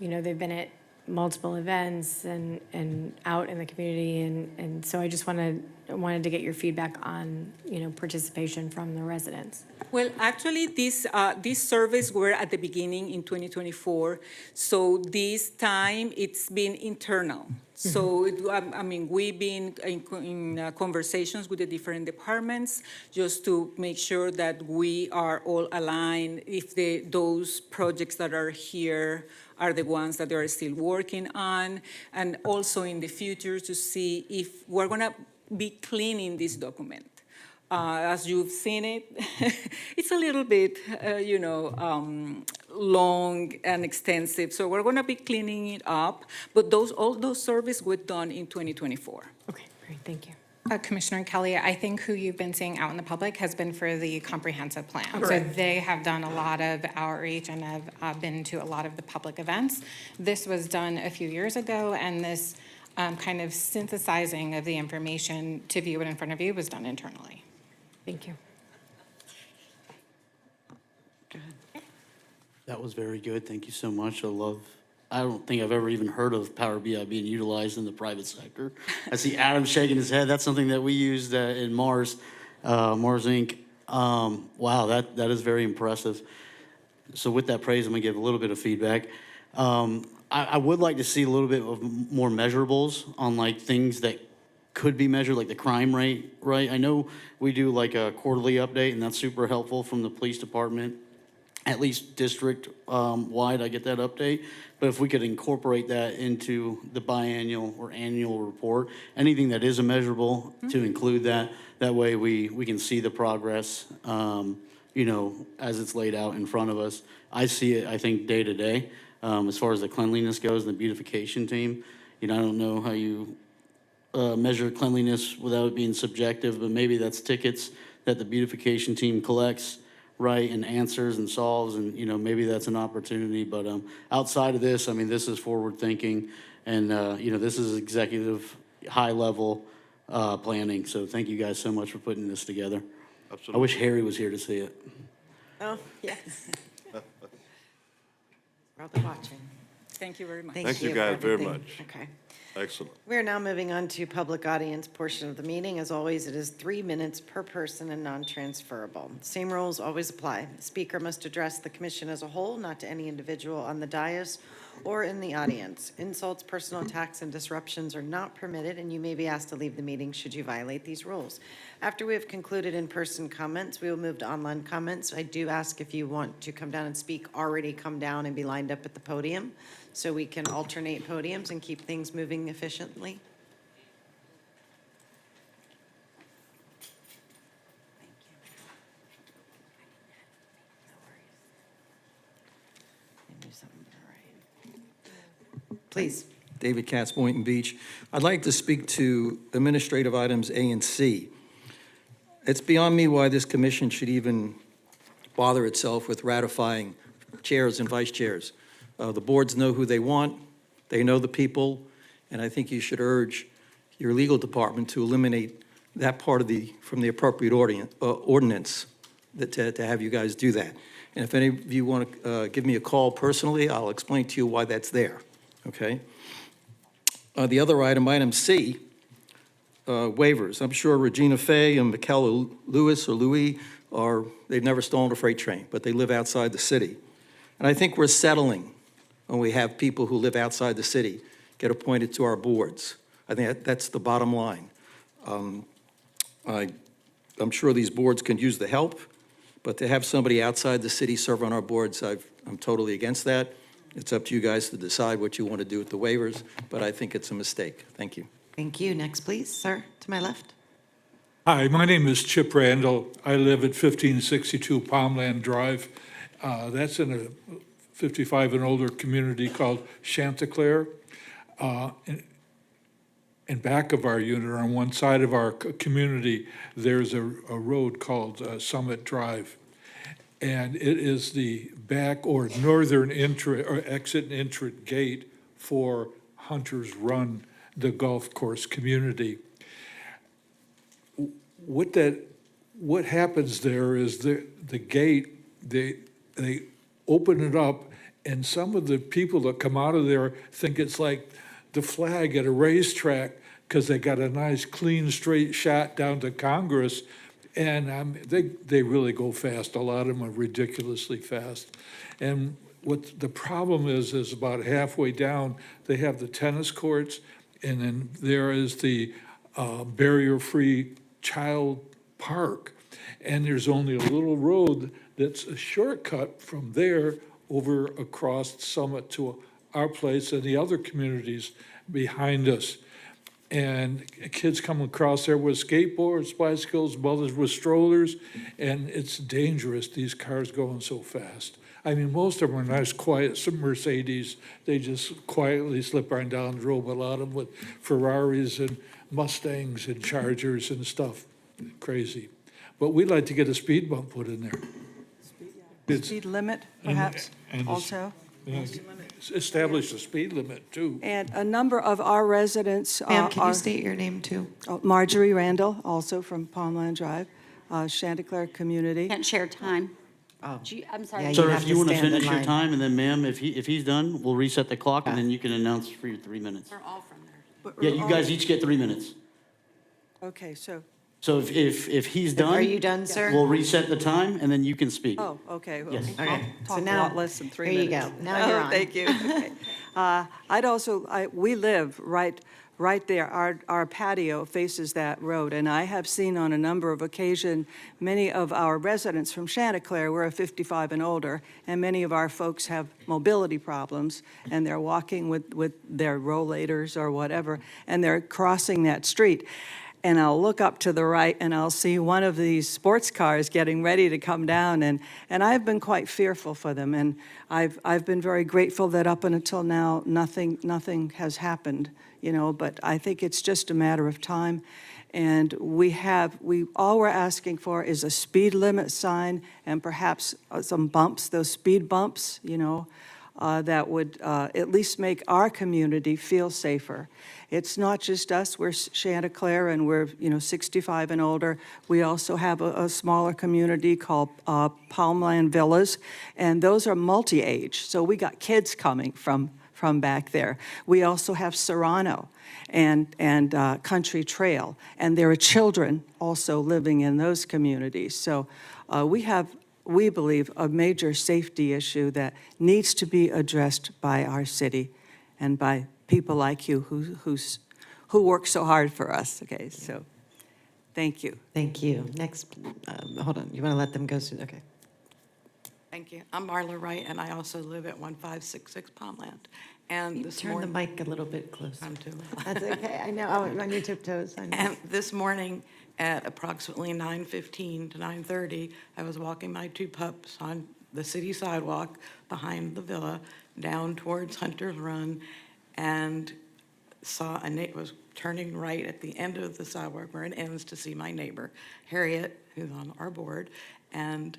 they've been at multiple events and out in the community, and so I just want to wanted to get your feedback on, participation from the residents. Well, actually, this surveys were at the beginning in 2024, so this time it's been internal. So, we've been in conversations with the different departments just to make sure that we are all aligned if those projects that are here are the ones that they are still working on, and also in the future to see if we're gonna be cleaning this document. As you've seen it, it's a little bit, long and extensive. So we're going to be cleaning it up. But all those surveys were done in 2024. Okay, great, thank you. Commissioner Kelly, I think who you've been seeing out in the public has been for the comprehensive plan. So they have done a lot of outreach and have been to a lot of the public events. This was done a few years ago, and this kind of synthesizing of the information to view it in front of you was done internally. Thank you. That was very good. Thank you so much. I don't think I've ever even heard of Power BI being utilized in the private sector. I see Adam shaking his head. That's something that we used in Mars Inc. Wow, that is very impressive. So with that praise, I'm gonna give a little bit of feedback. I would like to see a little bit of more measurables on like things that could be measured, like the crime rate, right? I know we do like a quarterly update, and that's super helpful from the police department, at least district wide, I get that update. But if we could incorporate that into the biannual or annual report, anything that is measurable to include that, that way we can see the progress, as it's laid out in front of us. I see it, I think, day to day, as far as the cleanliness goes and the beautification team. I don't know how you measure cleanliness without it being subjective, but maybe that's tickets that the beautification team collects, right, and answers and solves, and maybe that's an opportunity. But outside of this, this is forward thinking, and this is executive high level planning. So thank you guys so much for putting this together. Absolutely. I wish Harry was here to see it. Oh, yes. We're all watching. Thank you very much. Thank you for guys very everything. much. Okay. Excellent. We are now moving on to public audience portion of the meeting. As always, it is 3 minutes per person and non-transferable. Same rules always apply. The speaker must address the commission as a whole, not to any individual on the dais or in the audience. Insults, personal attacks, and disruptions are not permitted, and you may be asked to leave the meeting should you violate these rules. After we have concluded in-person comments, we will move to online comments. I do ask if you want to come down and speak, already come down and be lined up at the podium, so we can alternate podiums and keep things moving efficiently. Please. David Katz, Boynton Beach. I'd like to speak to administrative items A and C. It's beyond me why this commission should even bother itself with ratifying chairs and vice chairs. The boards know who they want, they know the people, and I think you should urge your legal department to eliminate that part of from the appropriate ordinance to have you guys do that. And if any of you want to give me a call personally, I'll explain to you why that's there, okay? The other item C, waivers. I'm sure Regina Fay and Michaela Lewis or Louis they've never stolen a freight train, but they live outside the city. And I think we're settling when we have people who live outside the city get appointed to our boards. I think that's the bottom line. I'm sure these boards can use the help, but to have somebody outside the city serve on our boards, I'm totally against that. It's up to you guys to decide what you want to do with the waivers, but I think it's a mistake. Thank you. Thank you. Next, please, sir, to my left. Hi, my name is Chip Randall. I live at 1562 Palmland Drive. That's in a 55 and older community called Chanticleer. In back of our unit, on one side of our community, there's a road called Summit Drive. And it is the back or northern exit and entrance gate for Hunters Run, the golf course community. What happens there is the gate, they open it up, and some of the people that come out of there think it's like the flag at a racetrack because they got a nice, clean, straight shot down to Congress, and they really go fast. A lot of them are ridiculously fast. And what the problem is about halfway down, they have the tennis courts, and then there is the barrier-free child park. And there's only a little road that's a shortcut from there over across Summit to our place and the other communities behind us. And kids come across there with skateboards, bicycles, mothers with strollers, and it's dangerous, these cars going so fast. I mean, most of them are nice, quiet, some Mercedes, they just quietly slip right down the road, but a lot of them with Ferraris and Mustangs and Chargers and stuff, crazy. But we'd like to get a speed bump put in there. It's- Speed limit, and- perhaps, and also? Establish a speed limit, too. And a number of our residents Ma'am, can are... you state your name, too? Marjorie Randall, also from Palmland Drive, Chanticleer Community. Can't share time. Oh. I'm sorry. Yeah, Sir, have if to you want to stand in finish your line. time, and then ma'am, if he's done, we'll reset the clock, and then you can announce for your 3 minutes. We're all from there. But Yeah, we're you all- guys each get 3 minutes. Okay, so, So if he's done. Are you done, sir? We'll reset the time, and then you can speak. oh, okay. well, Yes. I'll Okay, so Talk a now- lot less than 3 there you minutes. go. Now you're Oh, on. Thank you. Okay. We live right there. Our patio faces that road, and I have seen on a number of occasions, many of our residents from Chanticleer, we're 55 and older, and many of our folks have mobility problems, and they're walking with their rollators or whatever, and they're crossing that street. And I'll look up to the right, and I'll see one of these sports cars getting ready to come down, and I've been quite fearful for them, and I've been very grateful that up until now, nothing has happened, but I think it's just a matter of time. And all we're asking for is a speed limit sign and perhaps some bumps, those speed bumps, that would at least make our community feel safer. It's not just us, we're Chanticleer, and we're 65 and older. We also have a smaller community called Palmland Villas, and those are multi-age, so we got kids coming from back there. We also have Serrano and Country Trail, and there are children also living in those communities. So we believe, a major safety issue that needs to be addressed by our city and by people like you who work so hard for us. Okay, so thank you. Thank you. Next, hold on, you want to let them go soon? Okay. Thank you. I'm Marla Wright, and I also live at 1566 Palmland. And You this turn the morning, mic a little bit closer. I'm too loud. That's okay, I know, I'm on your tiptoes. I know. And this morning at approximately 9:15 to 9:30, I was walking my two pups on the city sidewalk behind the villa down towards Hunter's Run, and was turning right at the end of the sidewalk where it ends to see my neighbor, Harriet, who's on our board, and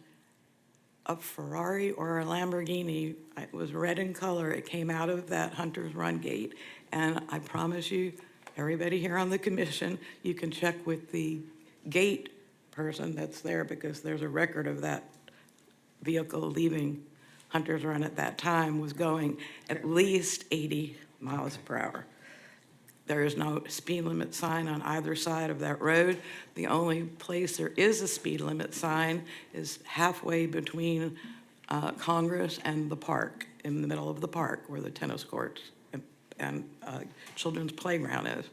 a Ferrari or a Lamborghini, it was red in color, it came out of that Hunter's Run gate. And I promise you, everybody here on the commission, you can check with the gate person that's there, because there's a record of that vehicle leaving Hunter's Run at that time was going at least 80 miles per hour. There is no speed limit sign on either side of that road. The only place there is a speed limit sign is halfway between Congress and the park, in the middle of the park where the tennis courts and children's playground is.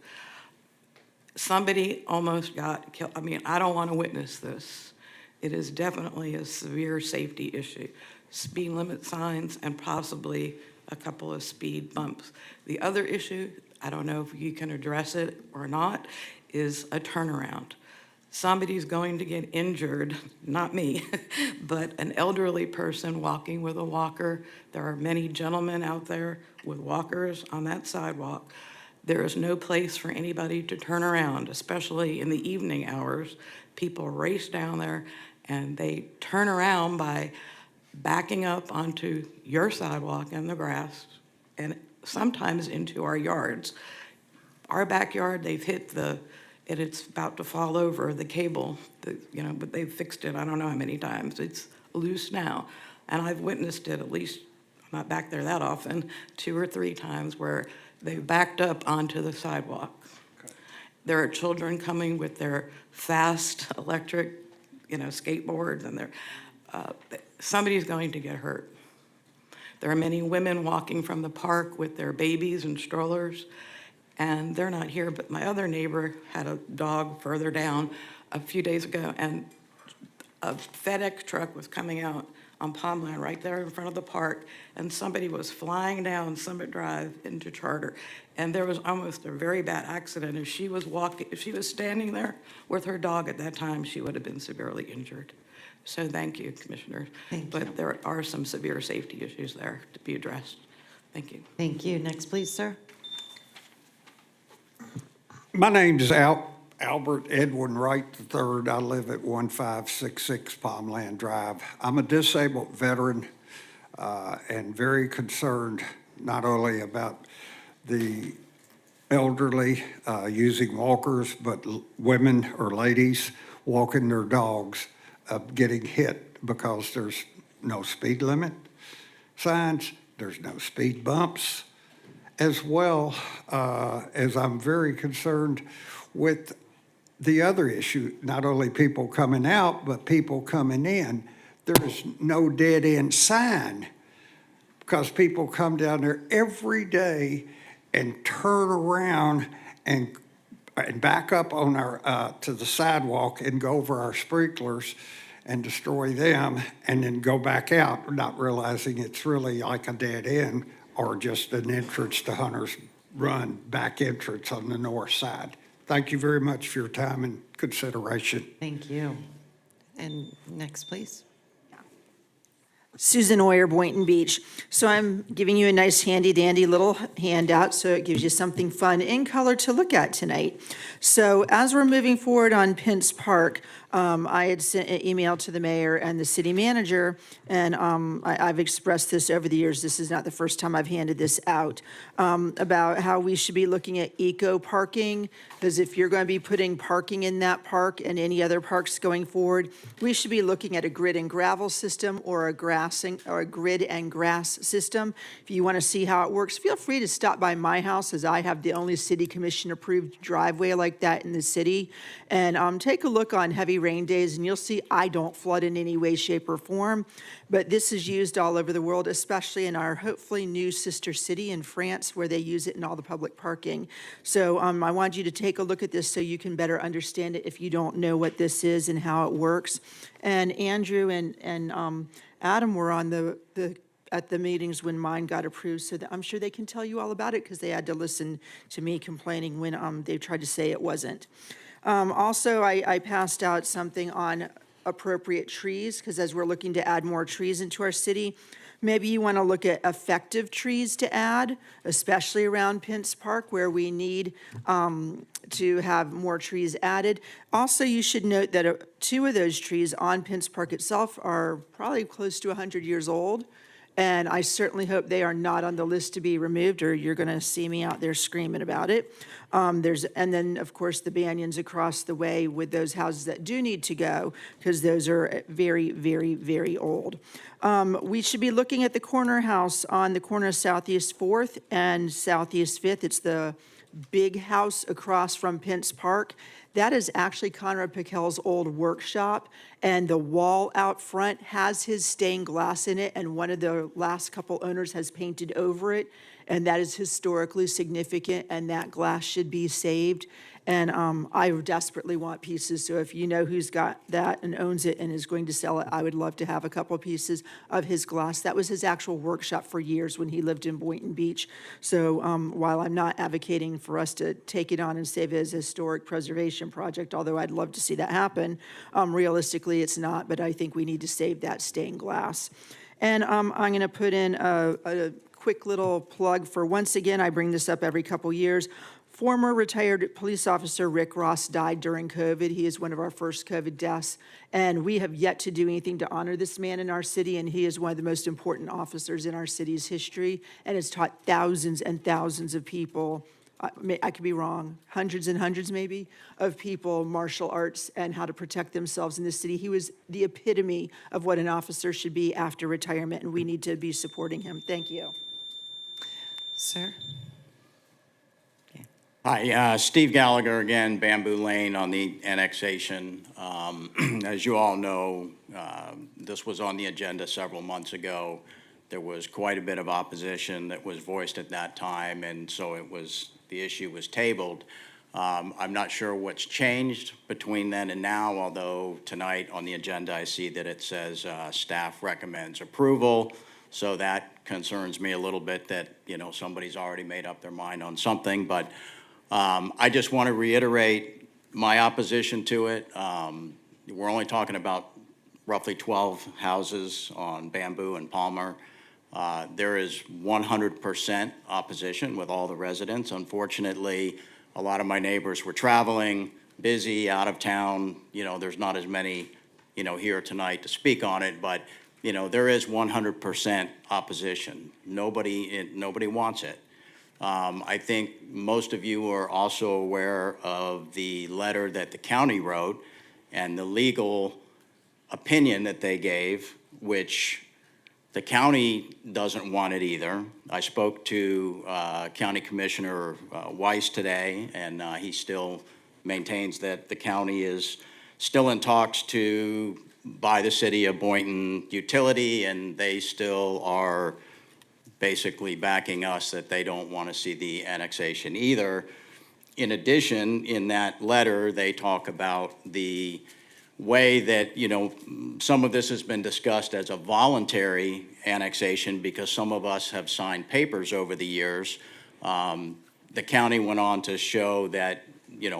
Somebody almost got killed. I mean, I don't want to witness this. It is definitely a severe safety issue. Speed limit signs and possibly a couple of speed bumps. The other issue, I don't know if you can address it or not, is a turnaround. Somebody's going to get injured, not me, but an elderly person walking with a walker. There are many gentlemen out there with walkers on that sidewalk. There is no place for anybody to turn around, especially in the evening hours. People race down there and they turn around by backing up onto your sidewalk in the grass and sometimes into our yards. Our backyard, they've hit and it's about to fall over, the cable, but they've fixed it, I don't know how many times. It's loose now. And I've witnessed it at least, I'm not back there that often, 2 or 3 times where they backed up onto the sidewalk. There are children coming with their fast electric, skateboards, and somebody's going to get hurt. There are many women walking from the park with their babies and strollers, and they're not here, but my other neighbor had a dog further down a few days ago, and a FedEx truck was coming out on Palmland right there in front of the park, and somebody was flying down Summit Drive into Charter, and there was almost a very bad accident. If she was standing there with her dog at that time, she would have been severely injured. So thank you, Commissioner. But there are some severe safety issues there to be addressed. Thank you. Thank you. Next, please, sir. My name is Albert Edwin Wright III. I live at 1566 Palmland Drive. I'm a disabled veteran and very concerned not only about the elderly using walkers, but women or ladies walking their dogs getting hit because there's no speed limit signs, there's no speed bumps, as well as I'm very concerned with the other issue, not only people coming out, but people coming in. There's no dead end sign because people come down there every day and turn around and back up on our to the sidewalk and go over our sprinklers and destroy them and then go back out, not realizing it's really like a dead end or just an entrance to Hunter's Run, back entrance on the north side. Thank you very much for your time and consideration. Thank you. And next, please. Susan Oyer, Boynton Beach. So I'm giving you a nice handy dandy little handout so it gives you something fun in color to look at tonight. So as we're moving forward on Pence Park, I had sent an email to the mayor and the city manager, and I've expressed this over the years. This is not the first time I've handed this out, about how we should be looking at eco parking, because if you're going to be putting parking in that park and any other parks going forward, we should be looking at a grid and gravel system or a grid and grass system. If you want to see how it works, feel free to stop by my house, as I have the only city commission approved driveway like that in the city, and take a look on heavy rain days, and you'll see I don't flood in any way, shape, or form. But this is used all over the world, especially in our hopefully new sister city in France, where they use it in all the public parking. So I wanted you to take a look at this so you can better understand it if you don't know what this is and how it works. And Andrew and Adam were on at the meetings when mine got approved, so that I'm sure they can tell you all about it, because they had to listen to me complaining when they tried to say it wasn't. Also, I passed out something on appropriate trees, because as we're looking to add more trees into our city, maybe you want to look at effective trees to add, especially around Pence Park, where we need to have more trees added. Also, you should note that 2 of those trees on Pence Park itself are probably close to 100 years old. And I certainly hope they are not on the list to be removed, or you're going to see me out there screaming about it. And then, of course, the banyans across the way with those houses that do need to go, because those are very, very, very old. We should be looking at the corner house on the corner of Southeast 4th and Southeast 5th. It's the big house across from Pence Park. That is actually Conrad Piquel's old workshop, and the wall out front has his stained glass in it, and one of the last couple owners has painted over it, and that is historically significant, and that glass should be saved. And I desperately want pieces, so if you know who's got that and owns it and is going to sell it, I would love to have a couple pieces of his glass. That was his actual workshop for years when he lived in Boynton Beach. So while I'm not advocating for us to take it on and save it as a historic preservation project, although I'd love to see that happen, realistically it's not, but I think we need to save that stained glass. And I'm going to put in a quick little plug for, once again, I bring this up every couple years, former retired police officer Rick Ross died during COVID. He is one of our first COVID deaths, and we have yet to do anything to honor this man in our city, and he is one of the most important officers in our city's history and has taught thousands and thousands of people, I could be wrong, hundreds and hundreds maybe, of people martial arts and how to protect themselves in this city. He was the epitome of what an officer should be after retirement, and we need to be supporting him. Thank you. Sir? Hi, Steve Gallagher again, Bamboo Lane on the annexation. As you all know, this was on the agenda several months ago. There was quite a bit of opposition that was voiced at that time, and so the issue was tabled. I'm not sure what's changed between then and now, although tonight on the agenda I see that it says staff recommends approval. So that concerns me a little bit that, somebody's already made up their mind on something, but I just want to reiterate my opposition to it. We're only talking about roughly 12 houses on Bamboo and Palmer. There is 100% opposition with all the residents. Unfortunately, a lot of my neighbors were traveling, busy, out of town. There's not as many, here tonight to speak on it, but, there is 100% opposition. Nobody wants it. I think most of you are also aware of the letter that the county wrote and the legal opinion that they gave, which the county doesn't want it either. I spoke to County Commissioner Weiss today, and he still maintains that the county is still in talks to buy the city of Boynton utility, and they still are basically backing us that they don't want to see the annexation either. In addition, in that letter, they talk about the way that, some of this has been discussed as a voluntary annexation because some of us have signed papers over the years. The county went on to show that,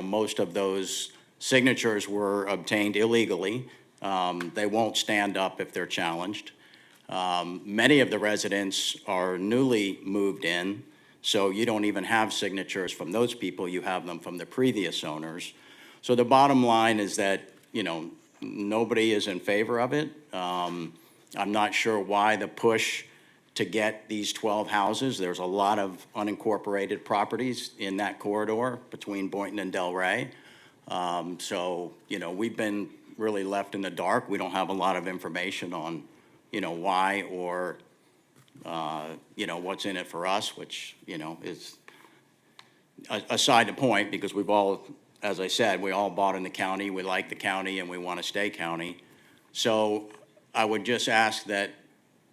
most of those signatures were obtained illegally. They won't stand up if they're challenged. Many of the residents are newly moved in, so you don't even have signatures from those people. You have them from the previous owners. So the bottom line is that, nobody is in favor of it. I'm not sure why the push to get these 12 houses. There's a lot of unincorporated properties in that corridor between Boynton and Delray. So, we've been really left in the dark. We don't have a lot of information on why or, what's in it for us, which, is aside the point because we've all, as I said, we all bought in the county, we like the county, and we want to stay county. So I would just ask that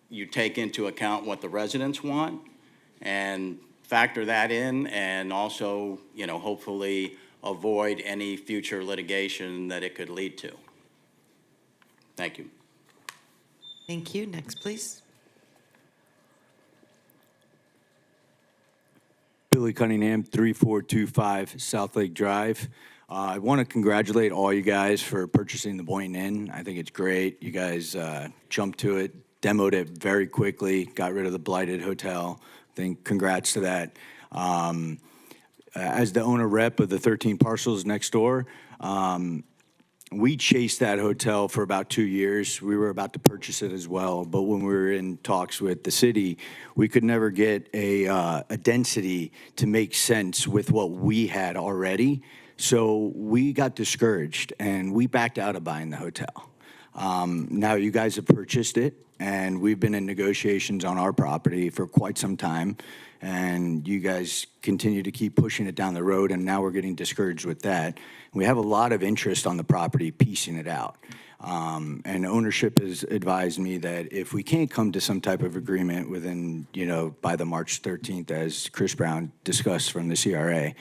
you take into account what the residents want and factor that in and also, hopefully avoid any future litigation that it could lead to. Thank you. Thank you. Next, please. Billy Cunningham, 3425 South Lake Drive. I want to congratulate all you guys for purchasing the Boynton Inn. I think it's great. You guys jumped to it, demoed it very quickly, got rid of the blighted hotel. I think congrats to that. As the owner rep of the 13 parcels next door, we chased that hotel for about 2 years. We were about to purchase it as well, but when we were in talks with the city, we could never get a density to make sense with what we had already. So we got discouraged and we backed out of buying the hotel. Now you guys have purchased it, and we've been in negotiations on our property for quite some time, and you guys continue to keep pushing it down the road, and now we're getting discouraged with that. We have a lot of interest on the property, piecing it out. And ownership has advised me that if we can't come to some type of agreement within, by the March 13th, as Chris Brown discussed from the CRA,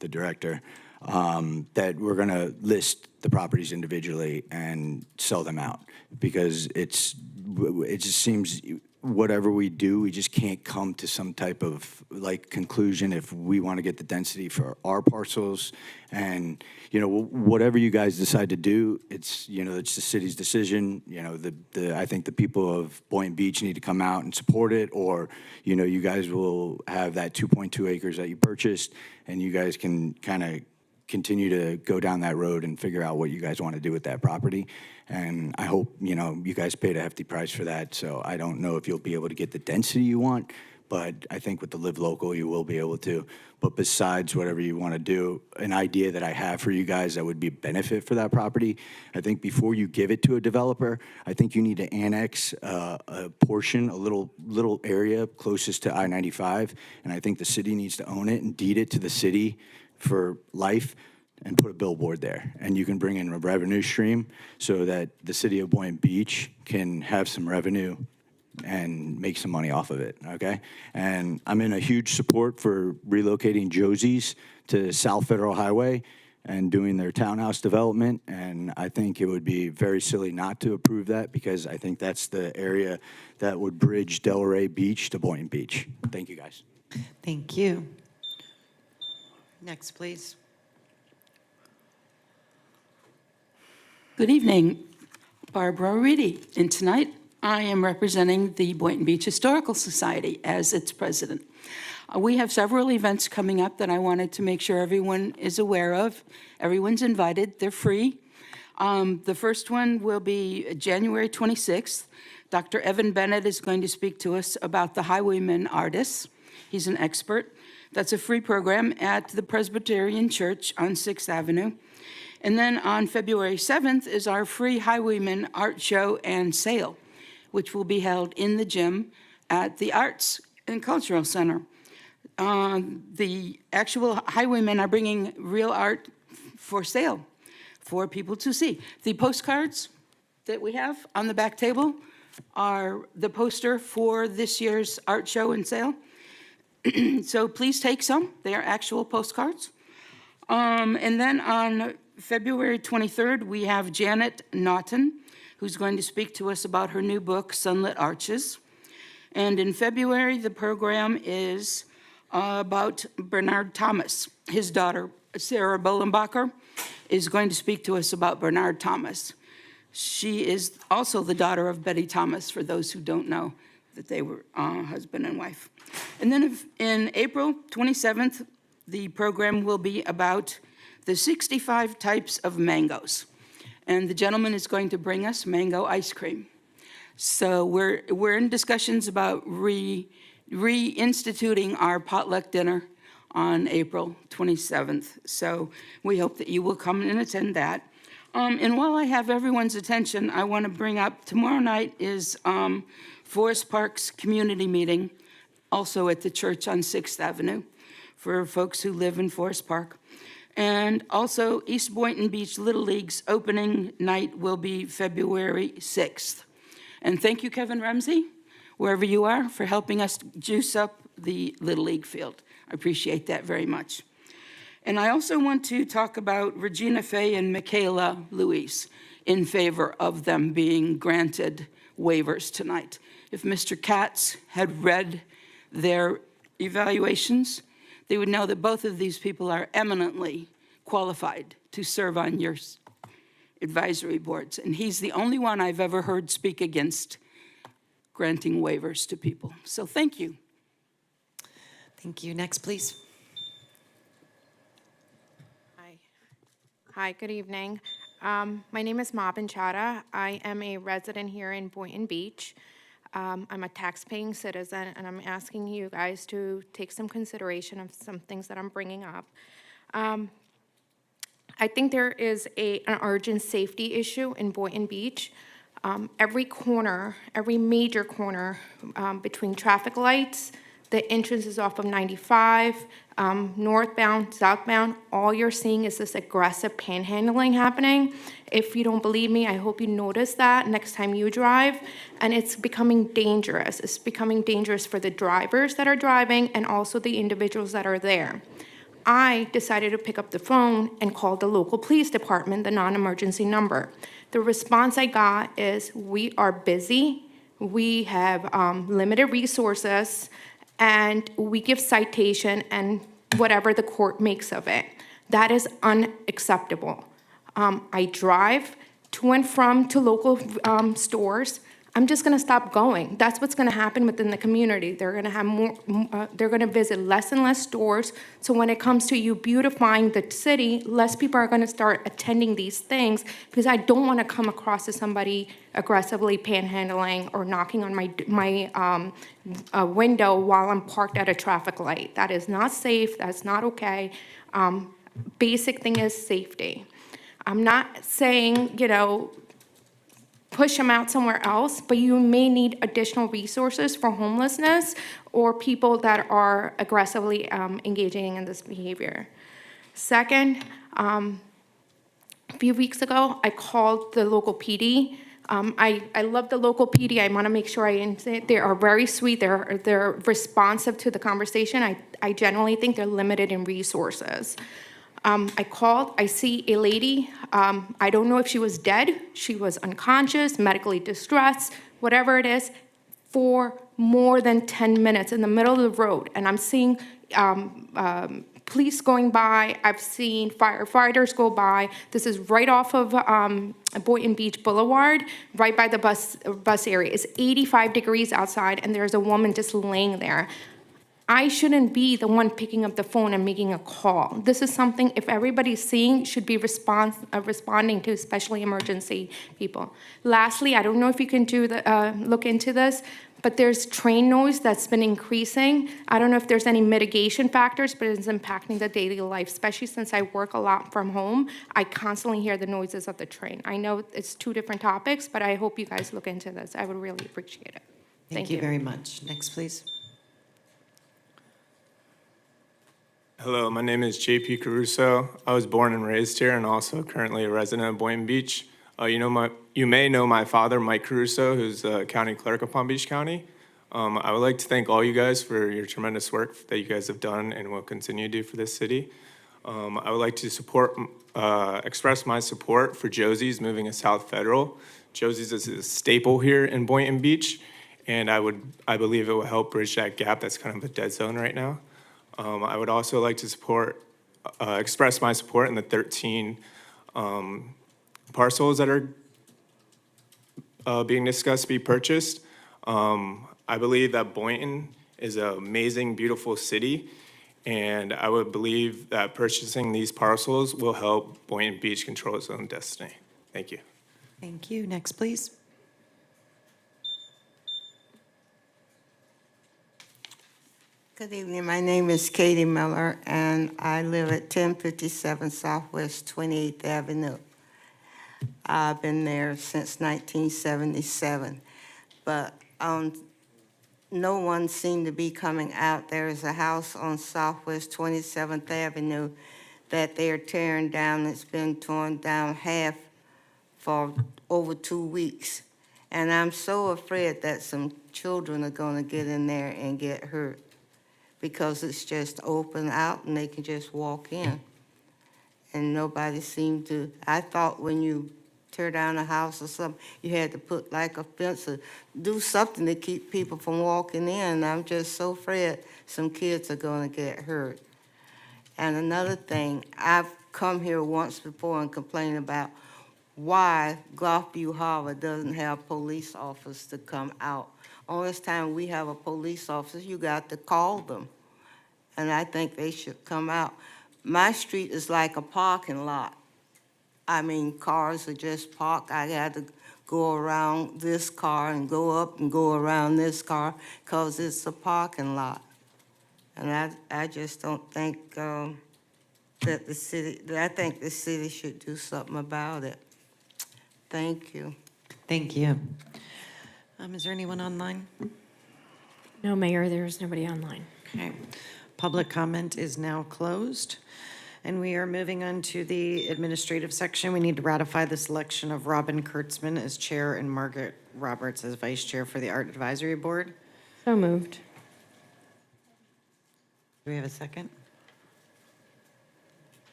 the director, that we're going to list the properties individually and sell them out, because it just seems whatever we do, we just can't come to some type of conclusion if we want to get the density for our parcels. And whatever you guys decide to do, it's the city's decision. I think the people of Boynton Beach need to come out and support it, or you guys will have that 2.2 acres that you purchased, and you guys can kind of continue to go down that road and figure out what you guys want to do with that property. And I hope, you guys paid a hefty price for that. So I don't know if you'll be able to get the density you want, but I think with the Live Local, you will be able to. But besides whatever you want to do, an idea that I have for you guys that would be a benefit for that property, I think before you give it to a developer, I think you need to annex a portion, a little area closest to I-95, and I think the city needs to own it and deed it to the city for life and put a billboard there. And you can bring in a revenue stream so that the city of Boynton Beach can have some revenue and make some money off of it, okay? And I'm in a huge support for relocating Josie's to South Federal Highway and doing their townhouse development, and I think it would be very silly not to approve that because I think that's the area that would bridge Delray Beach to Boynton Beach. Thank you, guys. Thank you. Next, please. Good evening, Barbara Reedy, and tonight I am representing the Boynton Beach Historical Society as its president. We have several events coming up that I wanted to make sure everyone is aware of. Everyone's invited, they're free. The first one will be January 26th. Dr. Evan Bennett is going to speak to us about the Highwayman artists. He's an expert. That's a free program at the Presbyterian Church on 6th Avenue. And then on February 7th is our free Highwayman art show and sale, which will be held in the gym at the Arts and Cultural Center. The actual highwaymen are bringing real art for sale for people to see. The postcards that we have on the back table are the poster for this year's art show and sale. So please take some. They are actual postcards. And then on February 23rd, we have Janet Naughton, who's going to speak to us about her new book, Sunlit Arches. And in February, the program is about Bernard Thomas. His daughter, Sarah Bolenbacher, is going to speak to us about Bernard Thomas. She is also the daughter of Betty Thomas, for those who don't know that they were husband and wife. And then in April 27th, the program will be about the 65 types of mangoes. And the gentleman is going to bring us mango ice cream. So we're in discussions about reinstituting our potluck dinner on April 27th. So we hope that you will come and attend that. And while I have everyone's attention, I want to bring up tomorrow night is Forest Park's community meeting, also at the church on 6th Avenue for folks who live in Forest Park. And also East Boynton Beach Little League's opening night will be February 6th. And thank you, Kevin Ramsey, wherever you are, for helping us juice up the Little League field. I appreciate that very much. And I also want to talk about Regina Fay and Michaela Luis in favor of them being granted waivers tonight. If Mr. Katz had read their evaluations, they would know that both of these people are eminently qualified to serve on your advisory boards. And he's the only one I've ever heard speak against granting waivers to people. So thank you. Thank you. Next, please. Hi, good evening. My name is Mabin Chada. I am a resident here in Boynton Beach. I'm a tax-paying citizen, and I'm asking you guys to take some consideration of some things that I'm bringing up. I think there is an urgent safety issue in Boynton Beach. Every corner, every major corner between traffic lights, the entrance is off of 95, northbound, southbound, all you're seeing is this aggressive panhandling happening. If you don't believe me, I hope you notice that next time you drive. And it's becoming dangerous. It's becoming dangerous for the drivers that are driving and also the individuals that are there. I decided to pick up the phone and call the local police department, the non-emergency number. The response I got is, we are busy, we have limited resources, and we give citation and whatever the court makes of it. That is unacceptable. I drive to and from to local stores. I'm just gonna stop going. That's what's gonna happen within the community. They're gonna have more, they're gonna visit less and less stores. So when it comes to you beautifying the city, less people are gonna start attending these things because I don't wanna come across as somebody aggressively panhandling or knocking on my window while I'm parked at a traffic light. That is not safe, that's not okay. Basic thing is safety. I'm not saying, push them out somewhere else, but you may need additional resources for homelessness or people that are aggressively engaging in this behavior. Second, a few weeks ago, I called the local PD. I love the local PD. I want to make sure they are very sweet. They're responsive to the conversation. I generally think they're limited in resources. I called. I see a lady. I don't know if she was dead. She was unconscious, medically distressed, whatever it is, for more than 10 minutes in the middle of the road. And I'm seeing police going by. I've seen firefighters go by. This is right off of Boynton Beach Boulevard, right by the bus area. It's 85 degrees outside, and there's a woman just laying there. I shouldn't be the one picking up the phone and making a call. This is something, if everybody's seeing, should be responding to, especially emergency people. Lastly, I don't know if you can look into this, but there's train noise that's been increasing. I don't know if there's any mitigation factors, but it's impacting the daily life, especially since I work a lot from home. I constantly hear the noises of the train. I know it's two different topics, but I hope you guys look into this. I would really appreciate it. Thank you very much. Next, please. Hello, my name is JP Caruso. I was born and raised here and also currently a resident of Boynton Beach. You may know my father, Mike Caruso, who's the county clerk of Palm Beach County. I would like to thank all you guys for your tremendous work that you guys have done and will continue to do for this city. I would like to express my support for Josie's moving to South Federal. Josie's is a staple here in Boynton Beach, and I believe it will help bridge that gap that's kind of a dead zone right now. I would also like to express my support in the 13 parcels that are being discussed to be purchased. I believe that Boynton is an amazing, beautiful city, and I would believe that purchasing these parcels will help Boynton Beach control its own destiny. Thank you. Thank you. Next, please. Good evening. My name is Katie Miller, and I live at 1057 Southwest 28th Avenue. I've been there since 1977, but no one seemed to be coming out. There is a house on Southwest 27th Avenue that they're tearing down. It's been torn down half for over 2 weeks, and I'm so afraid that some children are going to get in there and get hurt, because it's just open out and they can just walk in. And nobody seemed to, I thought when you tear down a house or something, you had to put like a fence or do something to keep people from walking in. I'm just so afraid some kids are gonna get hurt. And another thing, I've come here once before and complained about why Gulfview Harbor doesn't have police officers to come out. Only time we have a police officer, you got to call them. And I think they should come out. My street is like a parking lot. I mean, cars are just parked. I had to go around this car and go up and go around this car because it's a parking lot. And I just don't think that I think the city should do something about it. Thank you. Thank you. Is there anyone online? No, Mayor, there is nobody online. Okay. Public comment is now closed. And we are moving on to the administrative section. We need to ratify the selection of Robin Kurtzman as chair and Margaret Roberts as vice chair for the Art Advisory Board. So moved. Do we have a second?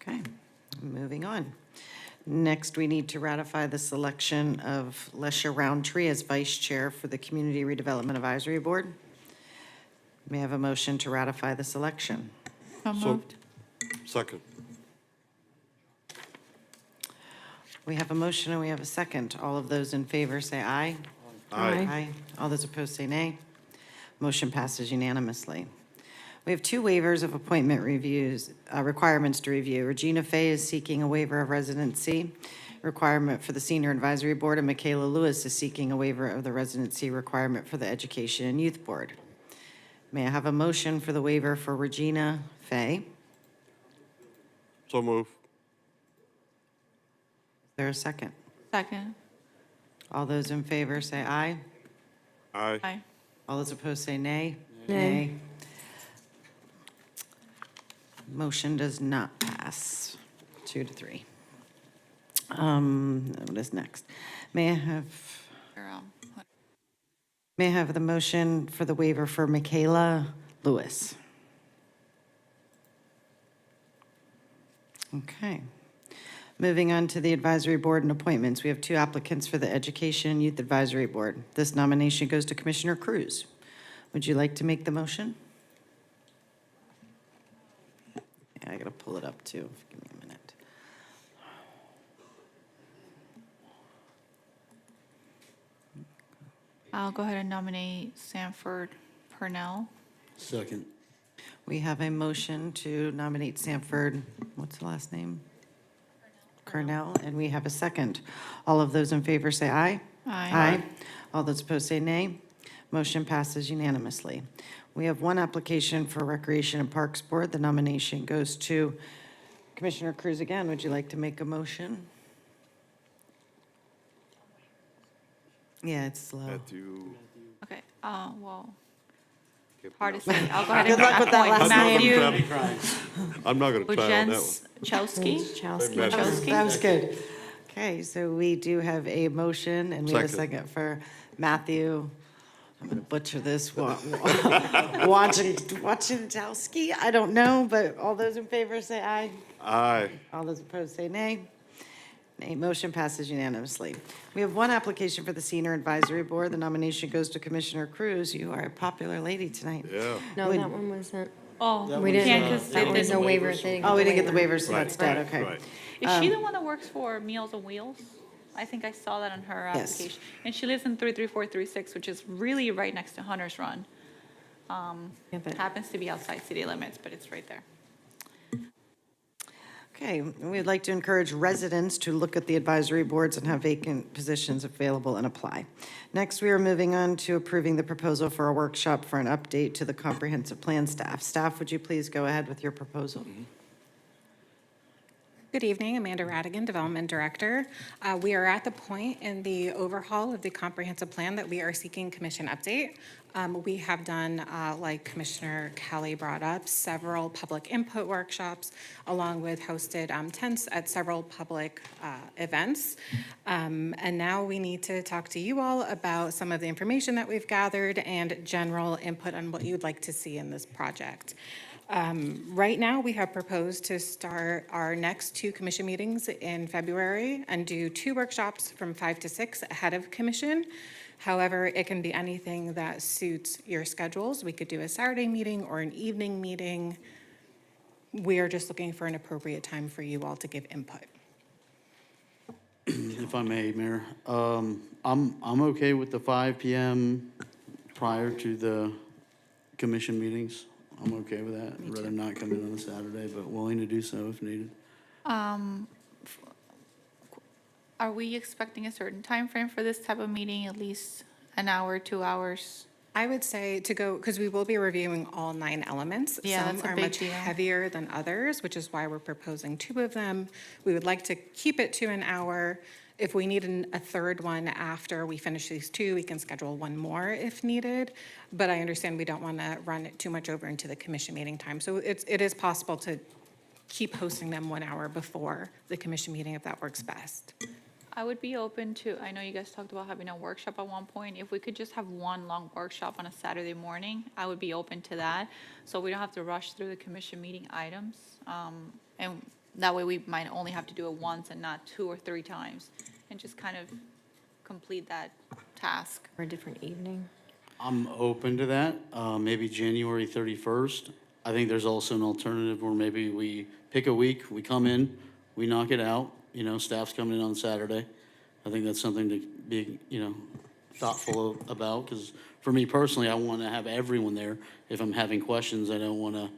Okay, moving on. Next, we need to ratify the selection of Lesha Roundtree as vice chair for the Community Redevelopment Advisory Board. May I have a motion to ratify the selection? So moved. Second. We have a motion and we have a second. All of those in favor say aye. Aye. All those opposed say nay. Motion passes unanimously. We have two waivers of appointment reviews, requirements to review. Regina Fay is seeking a waiver of residency requirement for the Senior Advisory Board, and Michaela Lewis is seeking a waiver of the residency requirement for the Education and Youth Board. May I have a motion for the waiver for Regina Fay? So move. Is there a second? Second. All those in favor say aye. Aye. Aye. All those opposed say nay. Nay. Motion does not pass, 2-3. What is next? May I have the motion for the waiver for Michaela Lewis? Okay. Moving on to the advisory board and appointments. We have 2 applicants for the Education and Youth Advisory Board. This nomination goes to Commissioner Cruz. Would you like to make the motion? Yeah, I gotta pull it up too. Give me a minute. I'll go ahead and nominate Sanford Purnell. Second. We have a motion to nominate Sanford, what's the last name? Cornell, and we have a second. All of those in favor say aye. Aye. All those opposed say nay. Motion passes unanimously. We have 1 application for Recreation and Parks Board. The nomination goes to Commissioner Cruz again. Would you like to make a motion? Yeah, it's slow. Okay, well, hard to say. I'll go ahead and Good luck with that appoint last name. Matthew I'm not going to try on that one. Chowski. That was good. Okay, so we do have a motion, and we have a Second. second for Matthew. I'm going to butcher this. Wachitowski? I don't know, but all those in favor say aye. Aye. All those opposed say nay. Nay. Motion passes unanimously. We have 1 application for the Senior Advisory Board. The nomination goes to Commissioner Cruz. You are a popular lady tonight. Yeah. No, Would- that one wasn't. Oh, We didn't, can't, 'cause that it was a didn't- waiver. Oh, we didn't get the waivers, so that's dead, okay. Right. Is she the one that works for Meals on Wheels? I think I saw that on her Yes. application. And she lives in 33436, which is really right next to Hunter's Run. Happens to be outside city limits, but it's right there. Okay, we'd like to encourage residents to look at the advisory boards and have vacant positions available and apply. Next, we are moving on to approving the proposal for a workshop for an update to the comprehensive plan staff. Staff, would you please go ahead with your proposal? Good evening, Amanda Radigan, Development Director. We are at the point in the overhaul of the comprehensive plan that we are seeking commission update. We have done, like Commissioner Kelly brought up, several public input workshops, along with hosted tents at several public events. And now we need to talk to you all about some of the information that we've gathered and general input on what you'd like to see in this project. Right now, we have proposed to start our next 2 commission meetings in February and do 2 workshops from 5 to 6 ahead of commission. However, it can be anything that suits your schedules. We could do a Saturday meeting or an evening meeting. We are just looking for an appropriate time for you all to give input. If I may, Mayor, I'm okay with the 5 PM prior to the commission meetings. I'm okay with that. I'd rather not come in on a Saturday, but willing to do so if needed. Are we expecting a certain time frame for this type of meeting, at least an hour, 2 hours? I would say to go, because we will be reviewing all 9 elements. Yeah, Some that's a are big much deal. heavier than others, which is why we're proposing 2 of them. We would like to keep it to an hour. If we need a third one after we finish these 2, we can schedule 1 more if needed. But I understand we don't want to run it too much over into the commission meeting time. So it is possible to keep hosting them 1 hour before the commission meeting if that works best. I would be open to, I know you guys talked about having a workshop at one point. If we could just have 1 long workshop on a Saturday morning, I would be open to that. So we don't have to rush through the commission meeting items. And that way we might only have to do it once and not 2 or 3 times. And just kind of complete that task. For a different evening. I'm open to that, maybe January 31st. I think there's also an alternative where maybe we pick a week, we come in, we knock it out, staff's coming in on Saturday. I think that's something to be, thoughtful about, because for me personally, I want to have everyone there. If I'm having questions, I don't want to,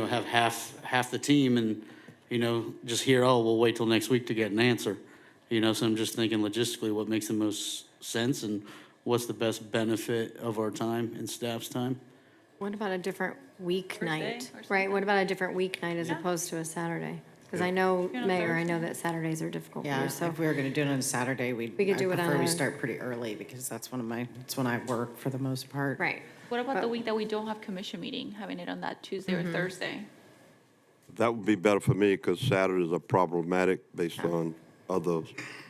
have half the team and, just hear, oh, we'll wait till next week to get an answer. So I'm just thinking logistically what makes the most sense and what's the best benefit of our time and staff's time. What about a different weeknight? Thursday or Right, what about a different weeknight as opposed to a Saturday? Because I know, Mayor, I know that Saturdays are difficult for Yeah, you, so. if we were going to do it on a Saturday, We could do it on prefer we a- start pretty early because that's it's when I work for the most part. Right. What about the week that we don't have commission meeting, having it on that Tuesday or Thursday? That would be better for me because Saturdays are problematic based on other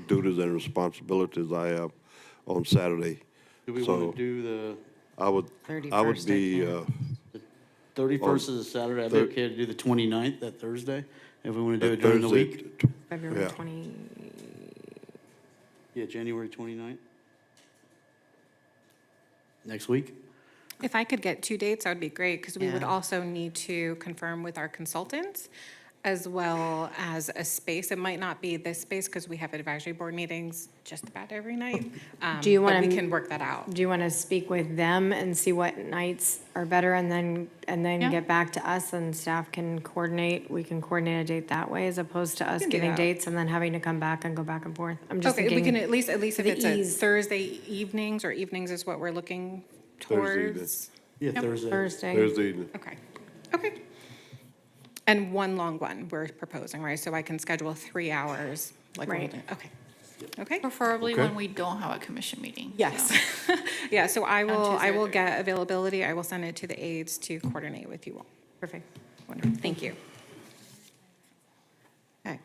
duties and responsibilities I have on Saturday. Do we So want to do the I would 31st, be, 31st is a Saturday? I'd be Thir- okay to do the 29th, that Thursday, if we want to do it that during the Thursday, week? February Yeah. 20, Yeah, January 29th? Next week? if I could get 2 dates, that would be great, because we would Yeah. also need to confirm with our consultants as well as a space. It might not be this space because we have advisory board meetings just about every night. Do you But want we to? can work that out. Do you want to speak with them and see what nights are better and then Yeah. get back to us and staff can coordinate? We can coordinate a date that way as opposed to us can do giving that. dates and then having to come back and go back and forth. I'm just Okay, we thinking. can at least if the it's a ease. Thursday evenings, or evenings is what we're looking Thursday towards. Yeah, Yep. Thursday. Thursday evening. Okay, okay. And one long one we're proposing, right? So I can schedule 3 hours, like we're Right. doing. Okay. Okay. Preferably Okay. when we don't have a commission meeting. Yes. Yeah, so I will Tuesday or get availability. I will send it to the aides to coordinate with you all. Perfect. Wonderful. Thank you. Okay.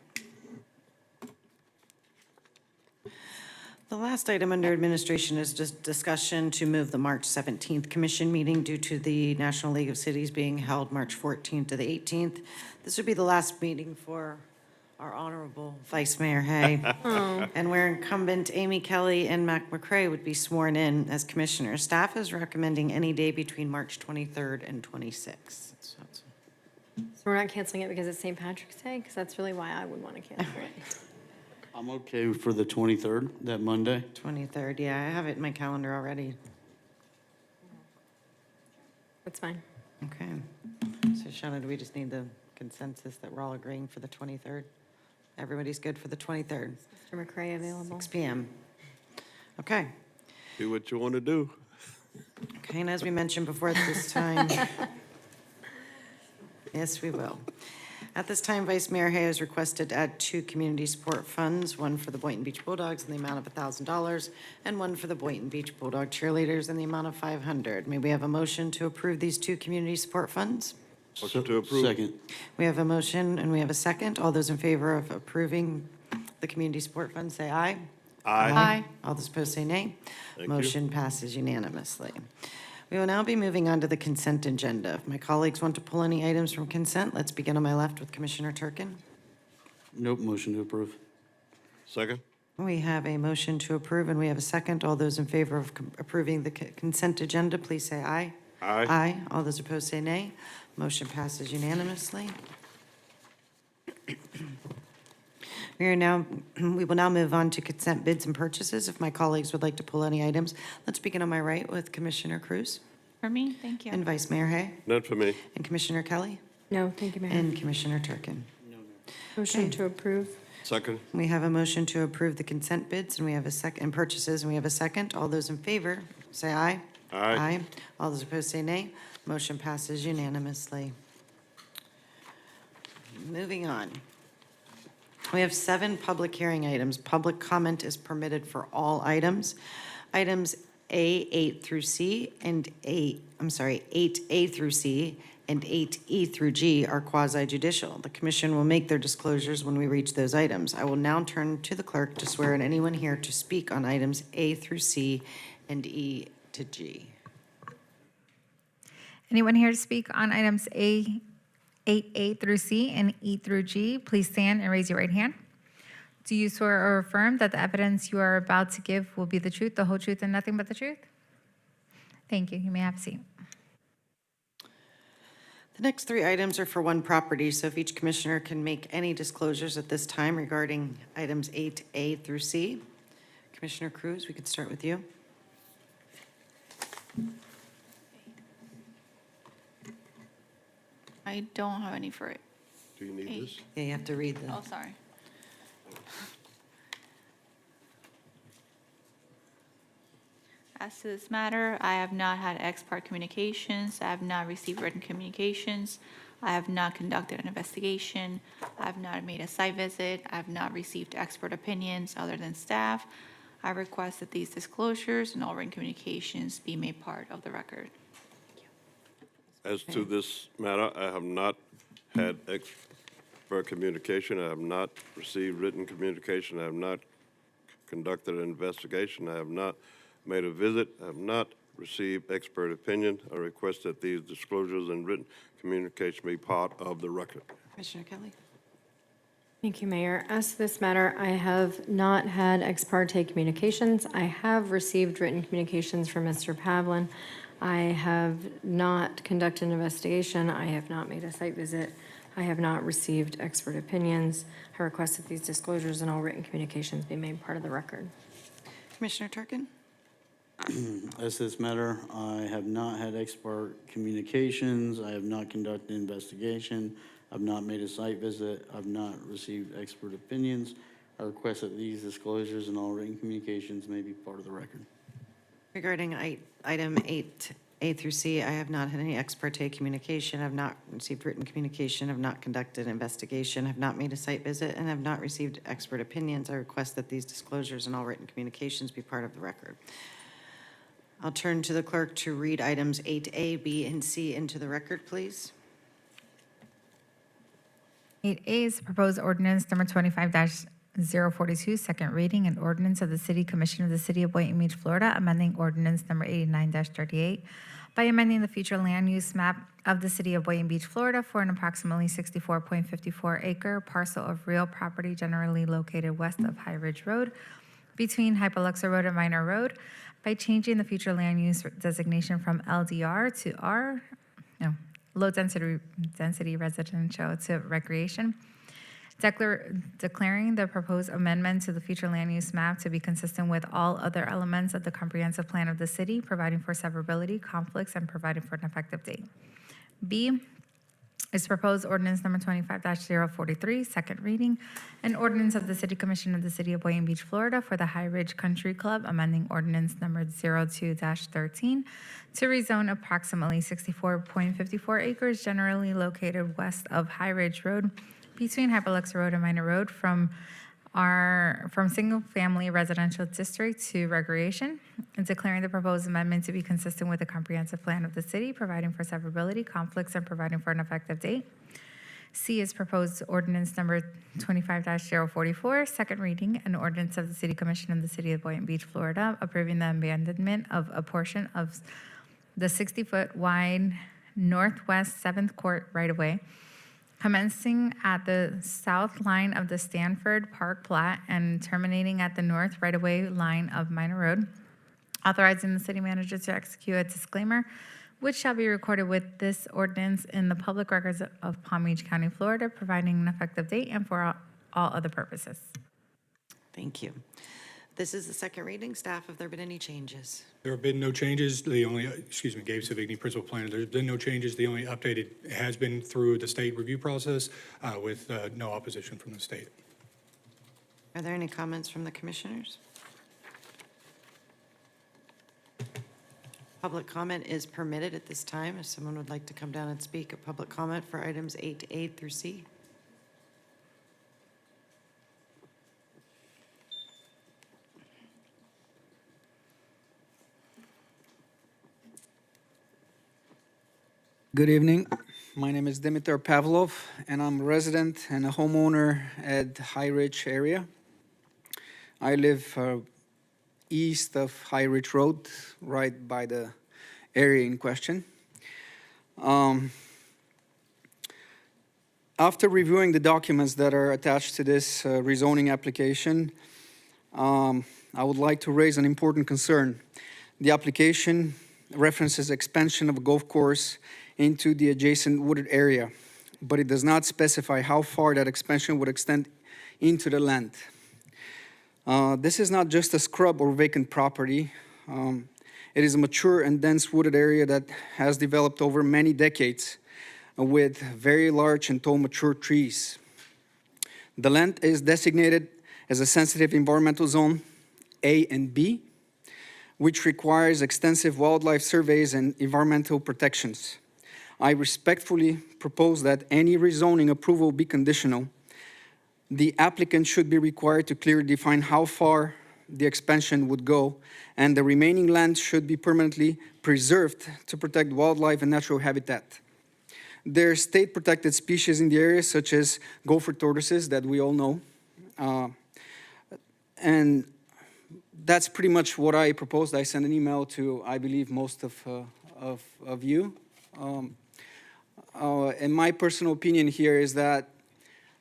The last item under administration is just discussion to move the March 17th commission meeting due to the National League of Cities being held March 14th to the 18th. This would be the last meeting for our honorable Vice Mayor Hay. And where incumbent Amy Kelly and Mac McCray would be sworn in as commissioners. Staff is recommending any day between March 23rd and 26th. So it's- So we're not canceling it because it's St. Patrick's Day? Because that's really why I would want to cancel it. I'm okay for the 23rd, that Monday. 23rd, yeah, I have it in my calendar already. That's fine. Okay. So Shauna, do we just need the consensus that we're all agreeing for the 23rd? Everybody's good for the 23rd, Mr. McCray available? 6 PM. Okay. Do what you want to do. Okay, and as we mentioned before, at this time, yes, we will. At this time, Vice Mayor Hay has requested to add 2 community support funds, one for the Boynton Beach Bulldogs in the amount of $1,000, and one for the Boynton Beach Bulldog Cheerleaders in the amount of $500. May we have a motion to approve these 2 community support funds? Motion to approve. Second. We have a motion and we have a second. All those in favor of approving the community support fund, say aye. Aye. All those opposed, say nay. Thank you. Motion passes unanimously. We will now be moving on to the consent agenda. If my colleagues want to pull any items from consent, let's begin on my left with Commissioner Turkin. Nope, motion to approve. Second? We have a motion to approve and we have a second. All those in favor of approving the consent agenda, please say aye. Aye. Aye. All those opposed, say nay. Motion passes unanimously. We will now move on to consent bids and purchases. If my colleagues would like to pull any items, let's begin on my right with Commissioner Cruz For me, thank you. and Vice Mayor Hay None for me. and Commissioner Kelly No, thank you, Mayor. and Commissioner Turkin. Motion to approve? Second? We have a motion to approve the consent bids and we have a second, and purchases, and we have a second. All those in favor, say aye. Aye. All those opposed, say nay. Motion passes unanimously. Moving on. We have 7 public hearing items. Public comment is permitted for all items. Items A, 8 through C, and 8A through C, and 8E through G are quasi judicial. The commission will make their disclosures when we reach those items. I will now turn to the clerk to swear in anyone here to speak on items A through C and E to G. Anyone here to speak on items 8A through C and E through G, please stand and raise your right hand. Do you swear or affirm that the evidence you are about to give will be the truth, the whole truth, and nothing but the truth? Thank you. You may have a seat. The next 3 items are for one property, so if each commissioner can make any disclosures at this time regarding items 8A through C. Commissioner Cruz, we could start with you. I don't have any for it. Do you need Eight. this? Yeah, you have to read the. Oh, sorry. As to this matter, I have not had ex parte communications. I have not received written communications. I have not conducted an investigation. I have not made a site visit. I have not received expert opinions other than staff. I request that these disclosures and all written communications be made part of the record. As to this matter, I have not had expert communication. I have not received written communication. I have not conducted an investigation. I have not made a visit. I have not received expert opinion. I request that these disclosures and written communication be part of the record. Commissioner Kelly? Thank you, Mayor. As to this matter, I have not had ex parte communications. I have received written communications from Mr. Pavlin. I have not conducted an investigation. I have not made a site visit. I have not received expert opinions. I request that these disclosures and all written communications be made part of the record. Commissioner Turkin? As to this matter, I have not had expert communications. I have not conducted an investigation. I've not made a site visit. I've not received expert opinions. I request that these disclosures and all written communications may be part of the record. Regarding item 8A through C, I have not had any ex parte communication. I've not received written communication. I've not conducted an investigation. I've not made a site visit, and have not received expert opinions. I request that these disclosures and all written communications be part of the record. I'll turn to the clerk to read items 8A, B, and C into the record, please. 8A is proposed ordinance number 25-042, second reading, an ordinance of the City Commission of the City of Boynton Beach, Florida, amending ordinance number 89-38 by amending the future land use map of the City of Boynton Beach, Florida for an approximately 64.54 acre parcel of real property generally located west of High Ridge Road between Hypoluxo Road and Minor Road by changing the future land use designation from LDR to low density residential to recreation, declaring the proposed amendment to the future land use map to be consistent with all other elements of the comprehensive plan of the city, providing for severability, conflicts, and providing for an effective date. B is proposed ordinance number 25-043, second reading, an ordinance of the City Commission of the City of Boynton Beach, Florida for the High Ridge Country Club, amending ordinance number 02-13 to rezone approximately 64.54 acres generally located west of High Ridge Road between Hypoluxo Road and Minor Road from single-family residential district to recreation, and declaring the proposed amendment to be consistent with the comprehensive plan of the city, providing for severability, conflicts, and providing for an effective date. C is proposed ordinance number 25-044, second reading, an ordinance of the City Commission of the City of Boynton Beach, Florida, approving the abandonment of a portion of the 60-foot wide northwest 7th Court right-of-way, commencing at the south line of the Stanford Park Plat and terminating at the north right-of-way line of Minor Road, authorizing the city manager to execute a disclaimer, which shall be recorded with this ordinance in the public records of Palm Beach County, Florida, providing an effective date and for all other purposes. Thank you. This is the second reading. Staff, have there been any changes? There have been no changes. The only, Gabe Savigny, Principal Planner, there's been no changes. The only updated has been through the state review process with no opposition from the state. Are there any comments from the commissioners? Public comment is permitted at this time. If someone would like to come down and speak, a public comment for items 8A through C. Good evening. My name is Dimitar Pavlov, and I'm a resident and a homeowner at High Ridge area. I live east of High Ridge Road, right by the area in question. After reviewing the documents that are attached to this rezoning application, I would like to raise an important concern. The application references expansion of a golf course into the adjacent wooded area, but it does not specify how far that expansion would extend into the land. This is not just a scrub or vacant property. It is a mature and dense wooded area that has developed over many decades with very large and tall mature trees. The land is designated as a sensitive environmental zone A and B, which requires extensive wildlife surveys and environmental protections. I respectfully propose that any rezoning approval be conditional. The applicant should be required to clearly define how far the expansion would go, and the remaining land should be permanently preserved to protect wildlife and natural habitat. There's state-protected species in the area, such as gopher tortoises that we all know. And that's pretty much what I proposed. I sent an email to, I believe, most of you. And my personal opinion here is that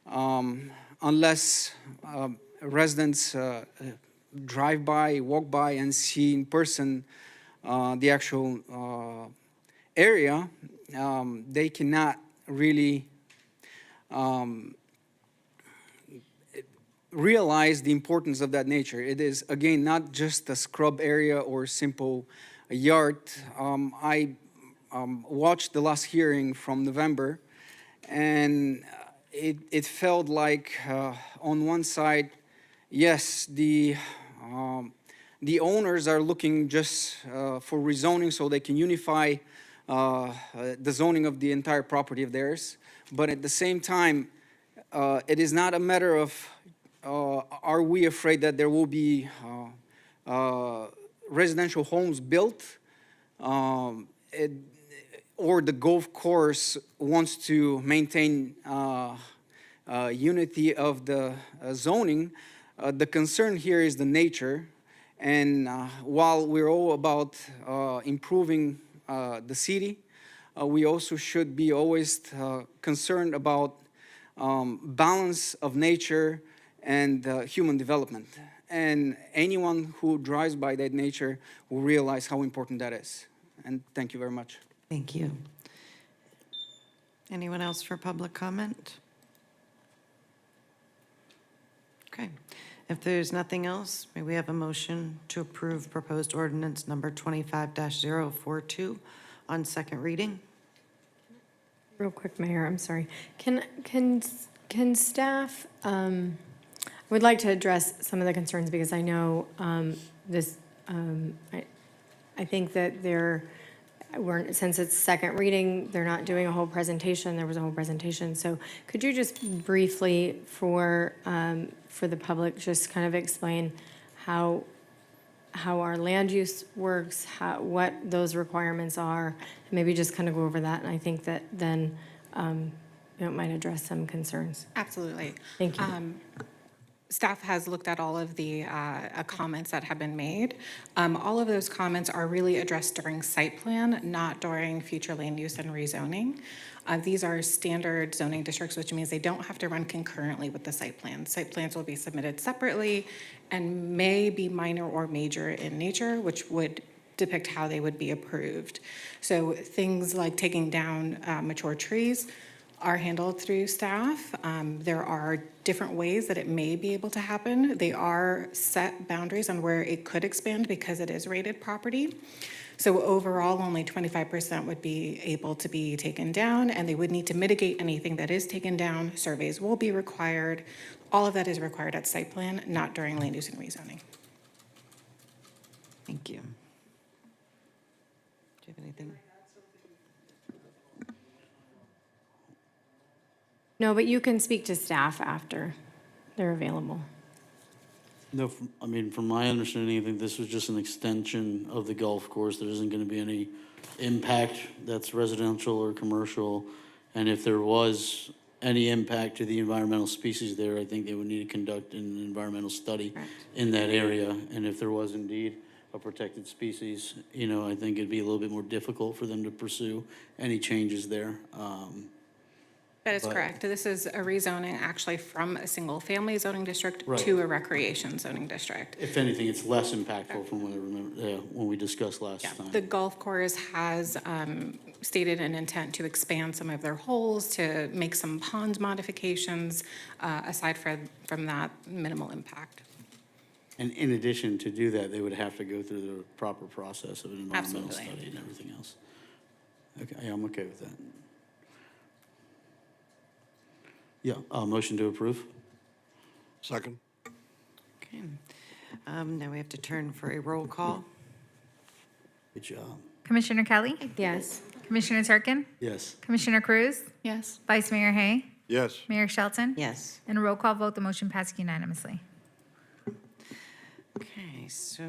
unless residents drive by, walk by, and see in person the actual area, they cannot really realize the importance of that nature. It is, again, not just a scrub area or simple yard. I watched the last hearing from November, and it felt like on one side, yes, the owners are looking just for rezoning so they can unify the zoning of the entire property of theirs. But at the same time, it is not a matter of are we afraid that there will be residential homes built, or the golf course wants to maintain unity of the zoning. The concern here is the nature, and while we're all about improving the city, we also should be always concerned about balance of nature and human development. And anyone who drives by that nature will realize how important that is. And thank you very much. Thank you. Anyone else for public comment? Okay. If there's nothing else, may we have a motion to approve proposed ordinance number 25-042 on second reading? Real quick, Mayor, I'm sorry. Can staff, I would like to address some of the concerns because I know I think that since it's second reading, they're not doing a whole presentation. There was a whole presentation. So could you just briefly for the public, just kind of explain how our land use works, what those requirements are, and maybe just kind of go over that. And I think that then it might address some concerns. Absolutely. Thank you. Staff has looked at all of the comments that have been made. All of those comments are really addressed during site plan, not during future land use and rezoning. These are standard zoning districts, which means they don't have to run concurrently with the site plan. Site plans will be submitted separately and may be minor or major in nature, which would depict how they would be approved. So things like taking down mature trees are handled through staff. There are different ways that it may be able to happen. They are set boundaries on where it could expand because it is rated property. So overall, only 25% would be able to be taken down, and they would need to mitigate anything that is taken down. Surveys will be required. All of that is required at site plan, not during land use and rezoning. Thank you. Do you have anything? No, but you can speak to staff after they're available. No, I mean, from my understanding, I think this was just an extension of the golf course. There isn't going to be any impact that's residential or commercial. And if there was any impact to the environmental species there, I think they would need to conduct an environmental study in that area. And if there was indeed a protected species, I think it'd be a little bit more difficult for them to pursue any changes there. That is correct. This is a rezoning actually from a single-family zoning district to a recreation zoning district. If anything, it's less impactful from what I remember when we discussed last time. The golf course has stated an intent to expand some of their holes, to make some pond modifications, aside from that, minimal impact. And in addition to do that, they would have to go through the proper process of an environmental study and everything else. Okay, yeah, I'm okay with that. Yeah, motion to approve. Second. Okay. Now we have to turn for a roll call. Good job. Commissioner Kelly? Yes. Commissioner Turkin? Yes. Commissioner Cruz? Yes. Vice Mayor Hay? Yes. Mayor Shelton? Yes. And a roll call vote, the motion passed unanimously. Okay, so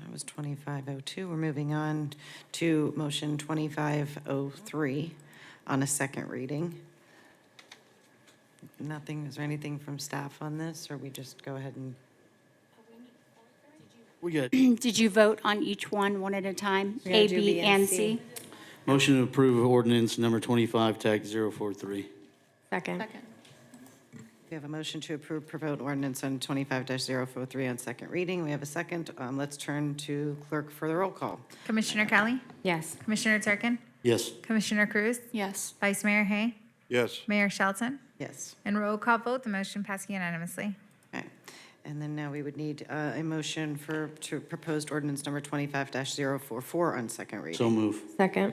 that was 2502. We're moving on to motion 2503. on a second reading. Nothing, is there anything from staff on this, or we just go ahead and? We got Did you vote on each one at a time? We're gonna A, do B, and C? motion to approve ordinance number 25, TAC 043. Second. We have a motion to approve proposed ordinance on 25-043 on second reading. We have a second. Let's turn to clerk for the roll call. Commissioner Kelly? Yes. Commissioner Turkin? Yes. Commissioner Cruz? Yes. Vice Mayor Hay? Yes. Mayor Shelton? Yes. And roll call vote, the motion passed unanimously. Okay. And then now we would need a motion to proposed ordinance number 25-044 on second reading. So move. Second.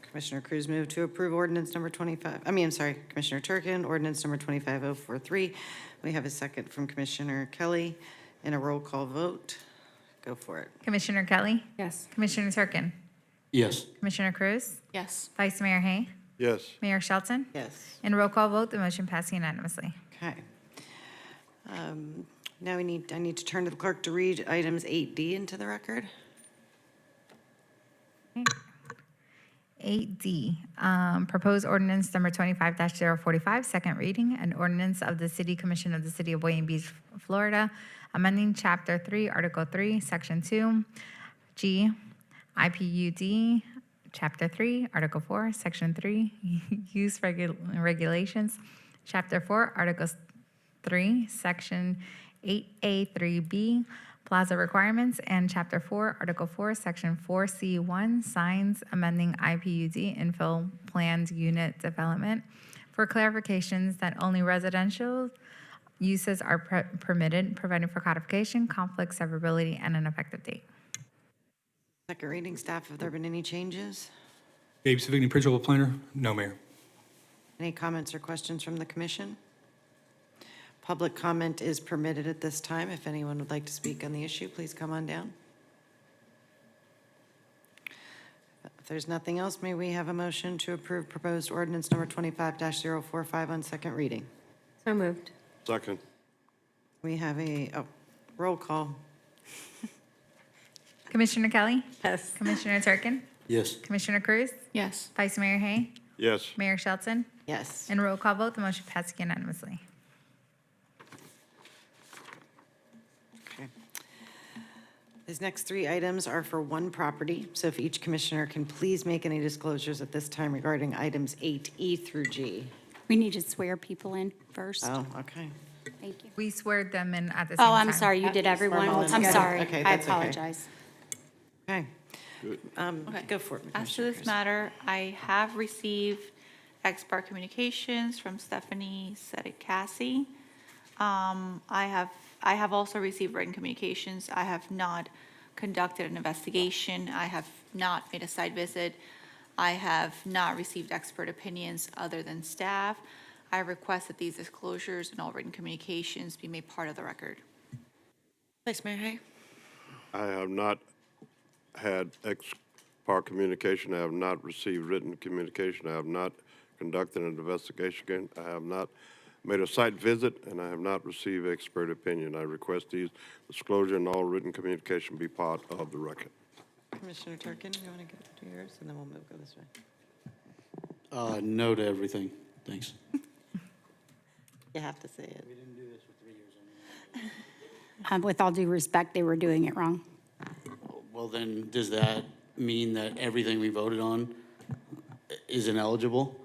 Commissioner Cruz moved to approve ordinance number Commissioner Turkin, ordinance number 25043. We have a second from Commissioner Kelly and a roll call vote. Go for it. Commissioner Kelly? Yes. Commissioner Turkin? Yes. Commissioner Cruz? Yes. Vice Mayor Hay? Yes. Mayor Shelton? Yes. And roll call vote, the motion passed unanimously. Okay. Now I need to turn to the clerk to read items 8D into the record. 8D, proposed ordinance number 25-045, second reading, an ordinance of the City Commission of the City of Boynton Beach, Florida, amending Chapter 3, Article 3, Section 2, G, IPUD, Chapter 3, Article 4, Section 3, Use Regulations, Chapter 4, Article 3, Section 8A3B, Plaza Requirements, and Chapter 4, Article 4, Section 4C1, Signs, amending IPUD infill planned unit development for clarifications that only residential uses are permitted, providing for codification, conflict, severability, and an effective date. Second reading, staff, have there been any changes? Gabe Savigny, Principal Planner. No, Mayor. Any comments or questions from the commission? Public comment is permitted at this time. If anyone would like to speak on the issue, please come on down. If there's nothing else, may we have a motion to approve proposed ordinance number 25-045 on second reading? So moved. Second. We have a roll call. Commissioner Kelly? Yes. Commissioner Turkin? Yes. Commissioner Cruz? Yes. Vice Mayor Hay? Yes. Mayor Shelton? Yes. And roll call vote, the motion passed unanimously. Okay. These next three items are for one property, so if each commissioner can please make any disclosures at this time regarding items 8E through G. We need to swear people in first. Oh, okay. Thank you. We swear them in at the same Oh, time. I'm sorry, you did everyone? all I'm together. sorry. Okay, I that's okay. apologize. Okay. Okay. Go for it. As to Commissioner this Cruz. matter, I have received ex parte communications from Stephanie Sedekassi. I have also received written communications. I have not conducted an investigation. I have not made a site visit. I have not received expert opinions other than staff. I request that these disclosures and all written communications be made part of the record. Vice Mayor Hay? I have not had ex parte communication. I have not received written communication. I have not conducted an investigation. I have not made a site visit, and I have not received expert opinion. I request these disclosure and all written communication be part of the record. Commissioner Turkin, you want to go to yours, and then we'll go this way. No to everything. Thanks. You have to say it. With all due respect, they were doing it wrong. Well, then, does that mean that everything we voted on is ineligible?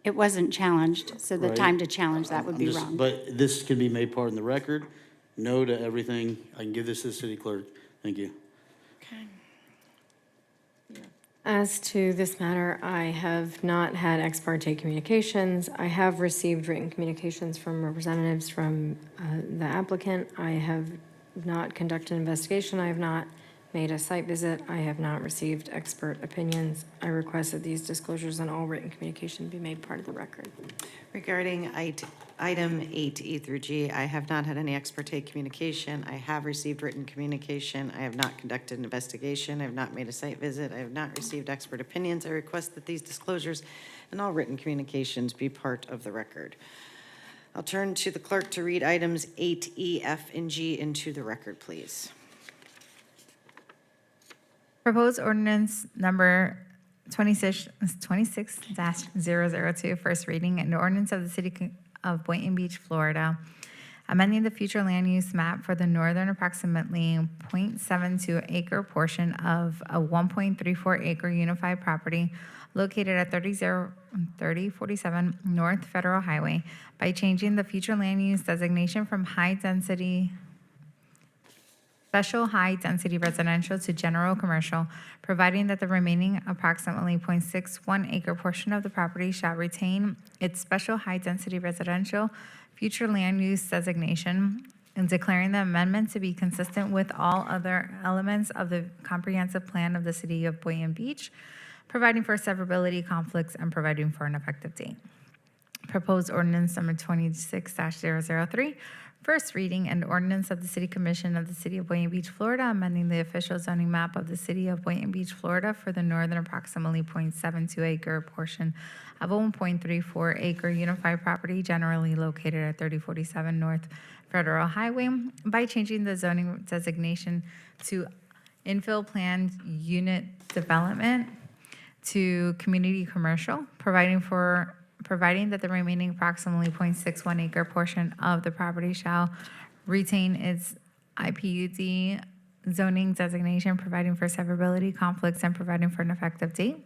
It wasn't challenged, so the Right. time to challenge that would I'm be just- wrong. But this can be made part of the record. No to everything. I can give this to the city clerk. Thank you. Okay. As to this matter, I have not had ex parte communications. I have received written communications from representatives from the applicant. I have not conducted an investigation. I have not made a site visit. I have not received expert opinions. I request that these disclosures and all written communication be made part of the record. Regarding item 8E through G, I have not had any ex parte communication. I have received written communication. I have not conducted an investigation. I have not made a site visit. I have not received expert opinions. I request that these disclosures and all written communications be part of the record. I'll turn to the clerk to read items 8E, F, and G into the record, please. Proposed ordinance number 26-002, first reading, an ordinance of the City of Boynton Beach, Florida, amending the future land use map for the northern approximately .72 acre portion of a 1.34 acre unified property located at 3047 North Federal Highway by changing the future land use designation from special high-density residential to general commercial, providing that the remaining approximately .61 acre portion of the property shall retain its special high-density residential future land use designation, and declaring the amendment to be consistent with all other elements of the comprehensive plan of the City of Boynton Beach, providing for severability, conflicts, and providing for an effective date. Proposed ordinance number 26-003, first reading, and ordinance of the City Commission of the City of Boynton Beach, Florida, amending the official zoning map of the City of Boynton Beach, Florida for the northern approximately .72 acre portion of a 1.34 acre unified property generally located at 3047 North Federal Highway by changing the zoning designation to infill planned unit development to community commercial, providing that the remaining approximately .61 acre portion of the property shall retain its IPUD zoning designation, providing for severability, conflicts, and providing for an effective date.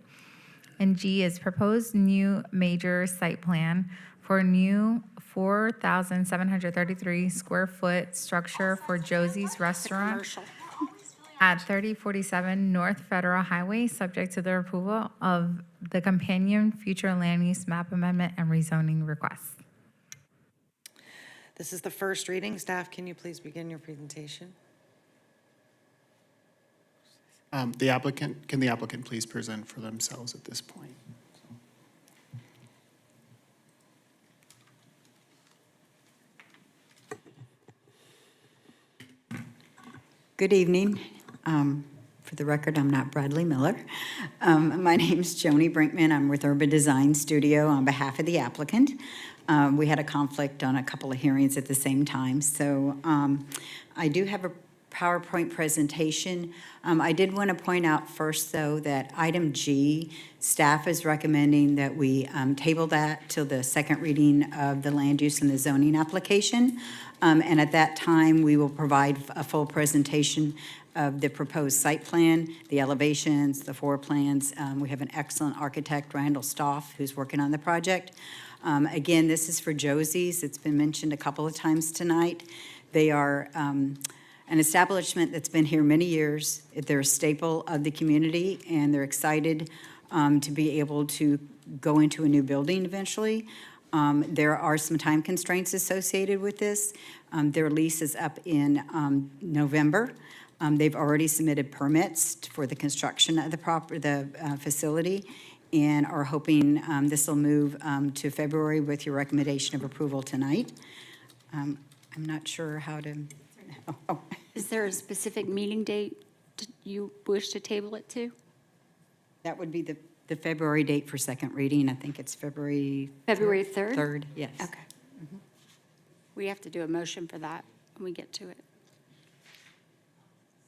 And G is proposed new major site plan for a new 4,733 square foot structure for Josie's Restaurant Commercial. at 3047 North Federal Highway, subject to the approval of the companion future land use map amendment and rezoning requests. This is the first reading. Staff, can you please begin your presentation? Can the applicant please present for themselves at this point? Good evening. For the record, I'm not Bradley Miller. My name's Joni Brinkman. I'm with Urban Design Studio on behalf of the applicant. We had a conflict on a couple of hearings at the same time, so I do have a PowerPoint presentation. I did want to point out first, though, that item G, staff is recommending that we table that till the second reading of the land use and the zoning application. And at that time, we will provide a full presentation of the proposed site plan, the elevations, the floor plans. We have an excellent architect, Randall Stoff, who's working on the project. Again, this is for Josie's. It's been mentioned a couple of times tonight. They are an establishment that's been here many years. They're a staple of the community, and they're excited to be able to go into a new building eventually. There are some time constraints associated with this. Their lease is up in November. They've already submitted permits for the construction of the facility, and are hoping this will move to February with your recommendation of approval tonight. I'm not sure how to. Oh. Is there a specific meeting date you wish to table it to? That would be the February date for second reading. I think it's February 3rd? 3rd, yes. Okay. We have to do a motion for that when we get to it.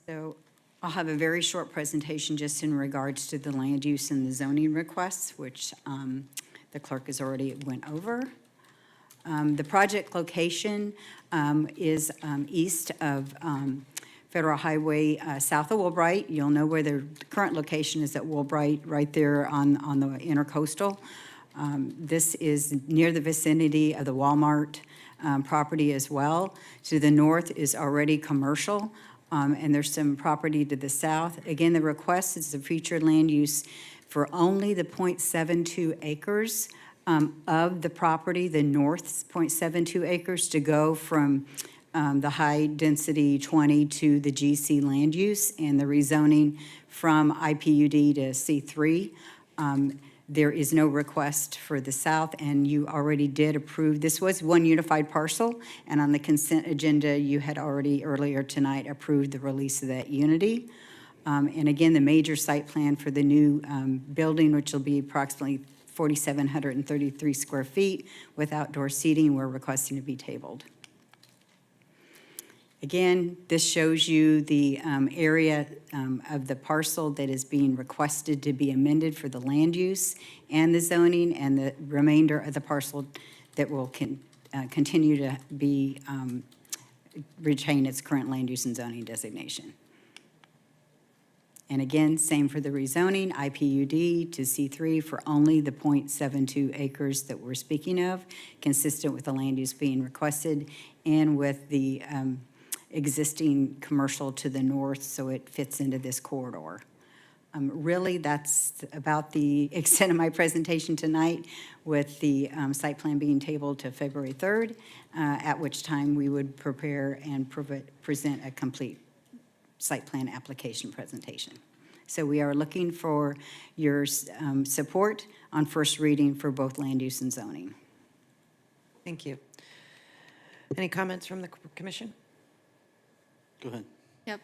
So I'll have a very short presentation just in regards to the land use and the zoning requests, which the clerk has already went over. The project location is east of Federal Highway, south of Woolbright. You'll know where the current location is at Woolbright, right there on the intercoastal. This is near the vicinity of the Walmart property as well. To the north is already commercial, and there's some property to the south. Again, the request is the future land use for only the .72 acres of the property, the north .72 acres, to go from the high-density 20 to the GC land use, and the rezoning from IPUD to C3. There is no request for the south, and you already did approve. This was one unified parcel, and on the consent agenda, you had already earlier tonight approved the release of that unity. And again, the major site plan for the new building, which will be approximately 4,733 square feet with outdoor seating, we're requesting to be tabled. Again, this shows you the area of the parcel that is being requested to be amended for the land use and the zoning, and the remainder of the parcel that will continue to be, retain its current land use and zoning designation. And again, same for the rezoning, IPUD to C3 for only the .72 acres that we're speaking of, consistent with the land use being requested and with the existing commercial to the north, so it fits into this corridor. Really, that's about the extent of my presentation tonight, with the site plan being tabled to February 3rd, at which time we would prepare and present a complete site plan application presentation. So we are looking for your support on first reading for both land use and zoning. Thank you. Any comments from the commission? Go ahead. Yep,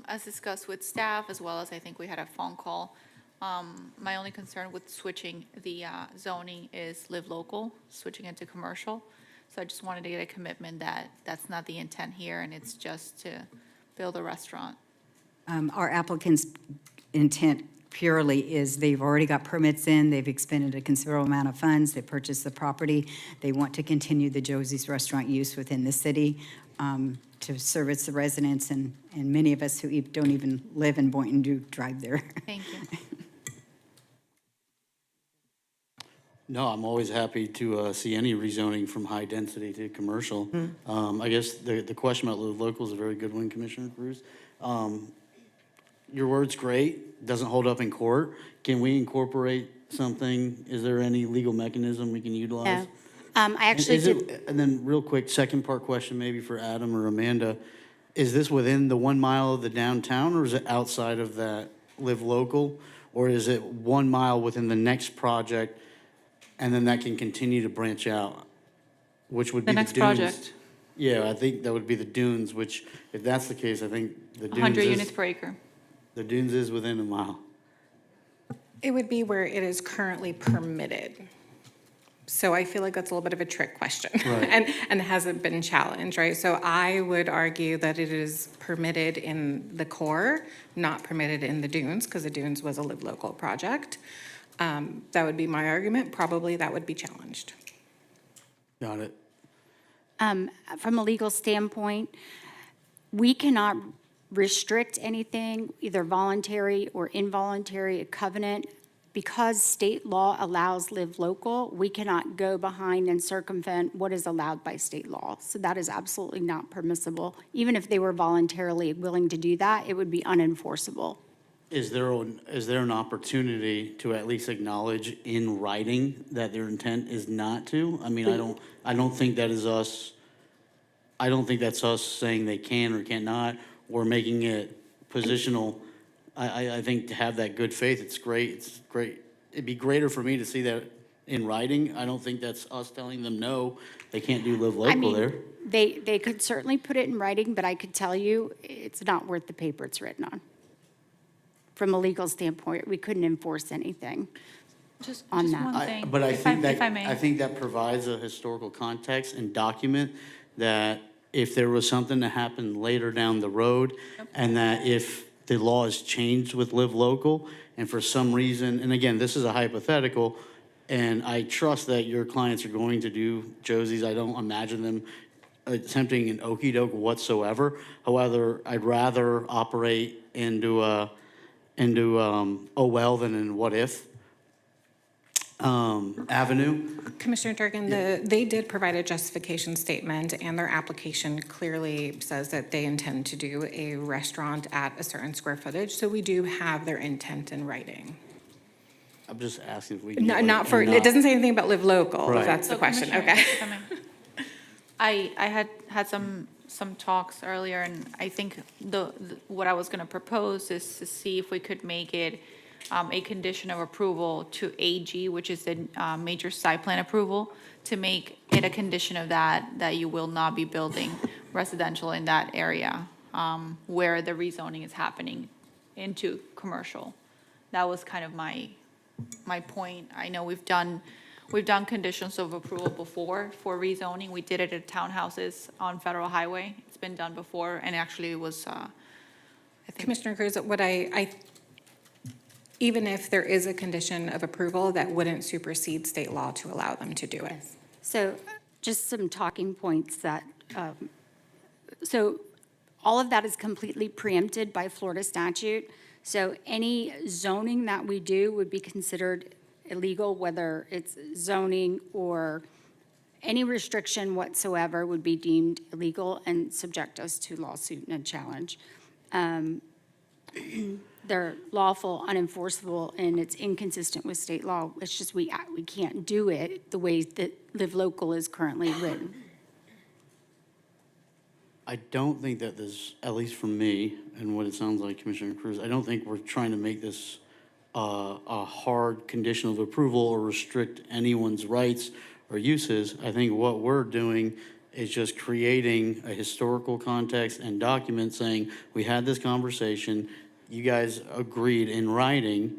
as discussed with staff, as well as I think we had a phone call, my only concern with switching the zoning is live local, switching it to commercial. So I just wanted to get a commitment that that's not the intent here, and it's just to build a restaurant. Our applicant's intent purely is they've already got permits in, they've expended a considerable amount of funds, they purchased the property, they want to continue the Josie's restaurant use within the city to service the residents, and many of us who don't even live in Boynton do drive there. Thank you. No, I'm always happy to see any rezoning from high density to commercial. I guess the question about live local is a very good one, Commissioner Cruz. Your word's great, doesn't hold up in court. Can we incorporate something? Is there any legal mechanism we can utilize? I actually And then real quick, second part question maybe for Adam or Amanda. Is this within the 1 mile of the downtown, or is it outside of that live local? Or is it 1 mile within the next project, and then that can continue to branch out? Which would be The next dunes? project, Yeah, I think that would be the dunes, which, if that's the case, I think the dunes 100 is, units per acre. the dunes is within a mile. It would be where it is currently permitted. So I feel like that's a little bit of a trick question. Right. And hasn't been challenged, right? So I would argue that it is permitted in the core, not permitted in the dunes, because the dunes was a live local project. That would be my argument. Probably that would be challenged. Got it. from a legal standpoint, we cannot restrict anything, either voluntary or involuntary, a covenant. Because state law allows live local, we cannot go behind and circumvent what is allowed by state law. So that is absolutely not permissible. Even if they were voluntarily willing to do that, it would be unenforceable. Is there an opportunity to at least acknowledge in writing that their intent is not to? I mean, I don't think that is us, I don't think that's us saying they can or cannot, or making it positional. I think to have that good faith, it's great, it's great. It'd be greater for me to see that in writing. I don't think that's us telling them, no, they can't do live local there. They could certainly put it in writing, but I could tell you, it's not worth the paper it's written on. From a legal standpoint, we couldn't enforce anything on that. one thing, But I if think if I may. I think that provides a historical context and document that if there was something that happened later down the road, and that if the law is changed with live local, and for some reason, and again, this is a hypothetical, and I trust that your clients are going to do Josie's. I don't imagine them attempting an okey-doke whatsoever. However, I'd rather operate into oh well than in what if avenue. Commissioner Durgan, they did provide a justification statement, and their application clearly says that they intend to do a restaurant at a certain square footage, so we do have their intent in writing. I'm just asking if we can. Not for, it doesn't say anything about live local, Right. if that's the So, question, Commissioner, okay. if I may. I had some talks earlier, and I think what I was going to propose is to see if we could make it a condition of approval to AG, which is the major site plan approval, to make it a condition of that you will not be building residential in that area where the rezoning is happening into commercial. That was kind of my point. I know we've done We've done conditions of approval before for rezoning. We did it at townhouses on Federal Highway. It's been done before, and actually it was, I think. Commissioner Cruz, even if there is a condition of approval, that wouldn't supersede state law to allow them to do it. So just some talking points that, so all of that is completely preempted by Florida statute. So any zoning that we do would be considered illegal, whether it's zoning or any restriction whatsoever would be deemed illegal and subject us to lawsuit and a challenge. They're lawful, unenforceable, and it's inconsistent with state law. It's just we can't do it the way that Live Local is currently written. I don't think that there's, at least for me, and what it sounds like, Commissioner Cruz, I don't think we're trying to make this a hard condition of approval or restrict anyone's rights or uses. I think what we're doing is just creating a historical context and document saying, we had this conversation, you guys agreed in writing,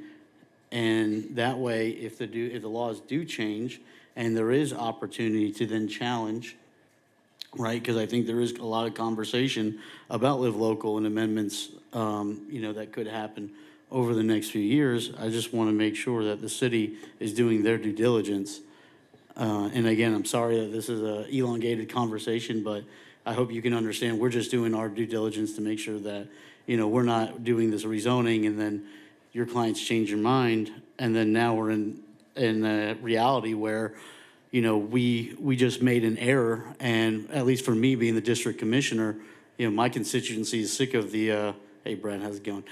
and that way, if the laws do change and there is opportunity to then challenge, right? Because I think there is a lot of conversation about Live Local and amendments, that could happen over the next few years. I just want to make sure that the city is doing their due diligence. And again, I'm sorry that this is an elongated conversation, but I hope you can understand we're just doing our due diligence to make sure that, we're not doing this rezoning and then your clients change your mind. And then now we're in a reality where, we just made an error. And at least for me being the district commissioner, my constituency is sick of the, hey Brad, how's it going?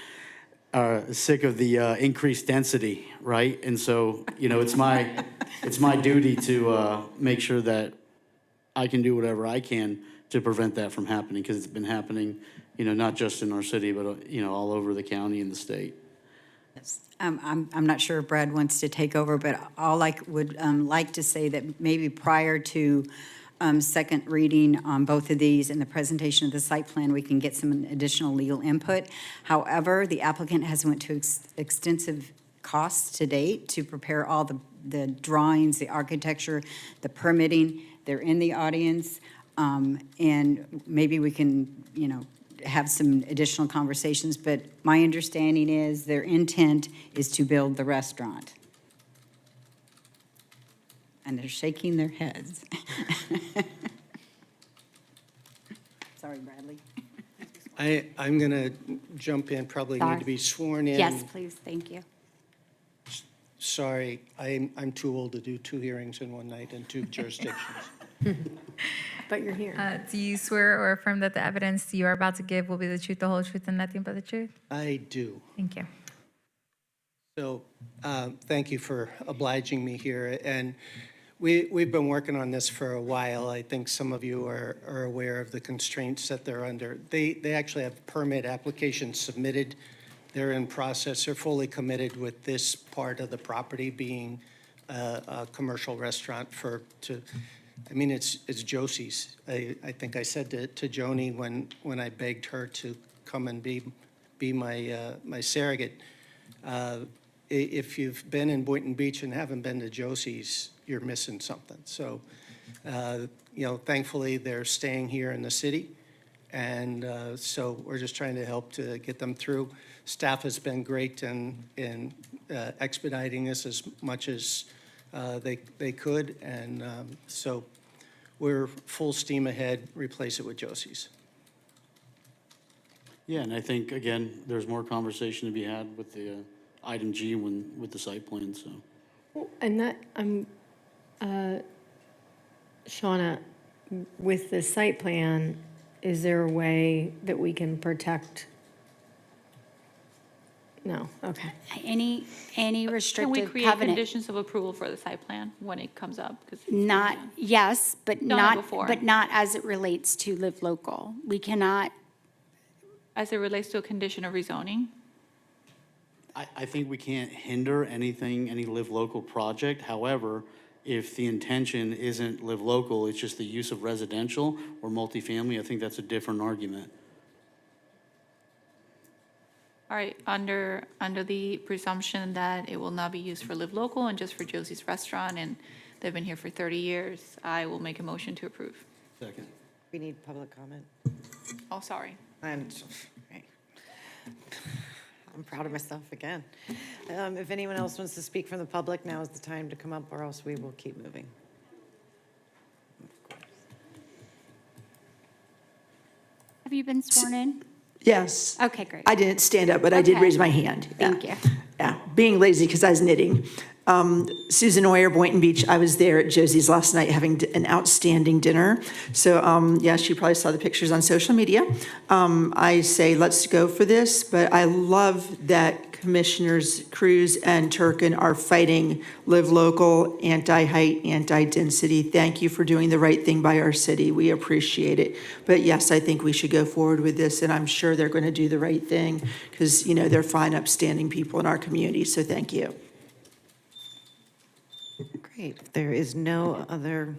Sick of the increased density, right? And so, it's my duty to make sure that I can do whatever I can to prevent that from happening, because it's been happening, not just in our city, but, all over the county and the state. I'm not sure if Brad wants to take over, but all I would like to say that maybe prior to second reading on both of these and the presentation of the site plan, we can get some additional legal input. However, the applicant has went to extensive costs to date to prepare all the drawings, the architecture, the permitting. They're in the audience, and maybe we can, have some additional conversations, but my understanding is their intent is to build the restaurant. And they're shaking their heads. Sorry, Bradley. I'm going to jump in, probably need to be sworn in. Yes, please, thank you. Sorry, I'm too old to do 2 hearings in one night in 2 jurisdictions. But you're here. Do you swear or affirm that the evidence you are about to give will be the truth, the whole truth, and nothing but the truth? I do. Thank you. So thank you for obliging me here. And we've been working on this for a while. I think some of you are aware of the constraints that they're under. They actually have permit applications submitted. They're in process. They're fully committed with this part of the property being a commercial restaurant it's Josie's. I think I said to Joni when I begged her to come and be my surrogate, if you've been in Boynton Beach and haven't been to Josie's, you're missing something. So, thankfully they're staying here in the city. And so we're just trying to help to get them through. Staff has been great in expediting this as much as they could. And so we're full steam ahead, replace it with Josie's. Yeah, and I think, again, there's more conversation to be had with the item G with the site plan, so. And that, Shauna, with the site plan, is there a way that we can protect? No, okay. Any Can we restrictive create covenant? conditions of approval for the site plan when it comes up? 'Cause it's- Not, yes, but Done it not, before. but not as it relates to Live Local. We cannot, As it relates to a condition of rezoning? I think we can't hinder any Live Local project. However, if the intention isn't Live Local, it's just the use of residential or multifamily, I think that's a different argument. All right, under the presumption that it will not be used for Live Local and just for Josie's Restaurant, and They've been here for 30 years. I will make a motion to approve. Second. We need public comment. Oh, sorry. I'm proud of myself again. If anyone else wants to speak from the public, now is the time to come up, or else we will keep moving. Have you been sworn in? Yes. Okay, great. I didn't stand up, but I did Okay. raise my hand. Thank you. Yeah, being lazy because I was knitting. Susan Oyer, Boynton Beach, I was there at Josie's last night having an outstanding dinner. So, yes, you probably saw the pictures on social media. I say, let's go for this, but I love that Commissioners Cruz and Turkin are fighting live local, anti-height, anti-density. Thank you for doing the right thing by our city. We appreciate it. But yes, I think we should go forward with this, and I'm sure they're going to do the right thing because, you know, they're fine, upstanding people in our community. So thank you. Great. If there is no other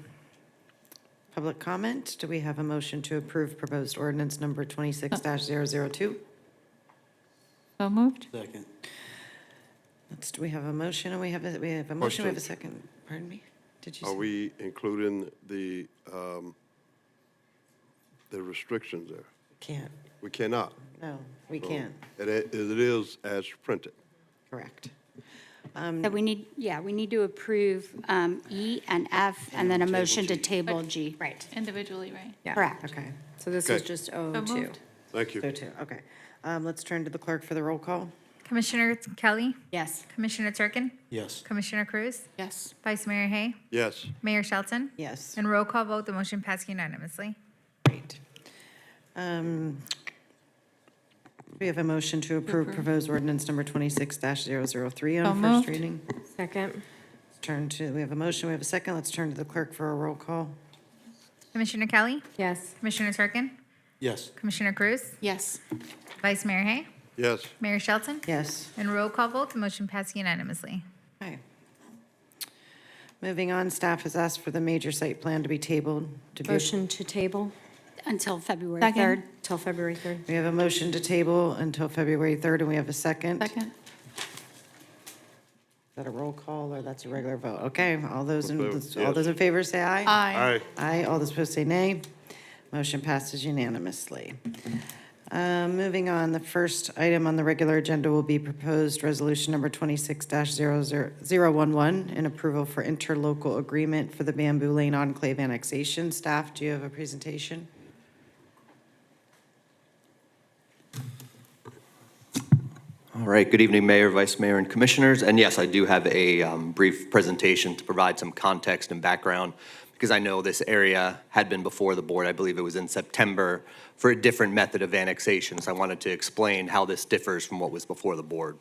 public comment, do we have a motion to approve proposed ordinance number 26-002? So moved. Second. Do we have a motion, and we have a motion, we have a second? Pardon me? Did you Are say? we including the restrictions there? Can't. We cannot. No, we So can't. It is as printed. Correct. So we need, we need to approve E and F, and then a motion to table G. Right. Individually, right? Yeah. Correct. Okay. So this Okay. is just So O2. moved. Thank you. So two, okay. Let's turn to the clerk for the roll call. Commissioner Kelly, Yes. Commissioner Turkin, Yes. Commissioner Cruz, Yes. Vice Mayor Hay, Yes. Mayor Shelton, Yes. and roll call vote, the motion passed unanimously. Great. We have a motion to approve proposed ordinance number 26-003 So on moved. first reading. Second. We have a motion, we have a second. Let's turn to the clerk for a roll call. Commissioner Kelly, Yes. Commissioner Turkin, Yes. Commissioner Cruz, Yes. Vice Mayor Hay, Yes. Mayor Shelton, Yes. and roll call vote, the motion passed unanimously. Okay. Moving on, staff has asked for the major site plan to be tabled. Motion to table Until February Second. 3rd. till February 3rd. We have a motion to table until February 3rd, and we have a second. Second. Is that a roll call, or that's a regular vote? Okay, all those Yes. in favor say aye. Aye. Aye. Aye, all those opposed say nay. Motion passes unanimously. Moving on, the first item on the regular agenda will be proposed resolution number 26-011, in approval for interlocal agreement for the Bamboo Lane Enclave annexation. Staff, do you have a presentation? All right, good evening, Mayor, Vice Mayor, and Commissioners. And yes, I do have a brief presentation to provide some context and background, because I know this area had been before the board. I believe it was in September for a different method of annexation. So I wanted to explain how this differs from what was before the board.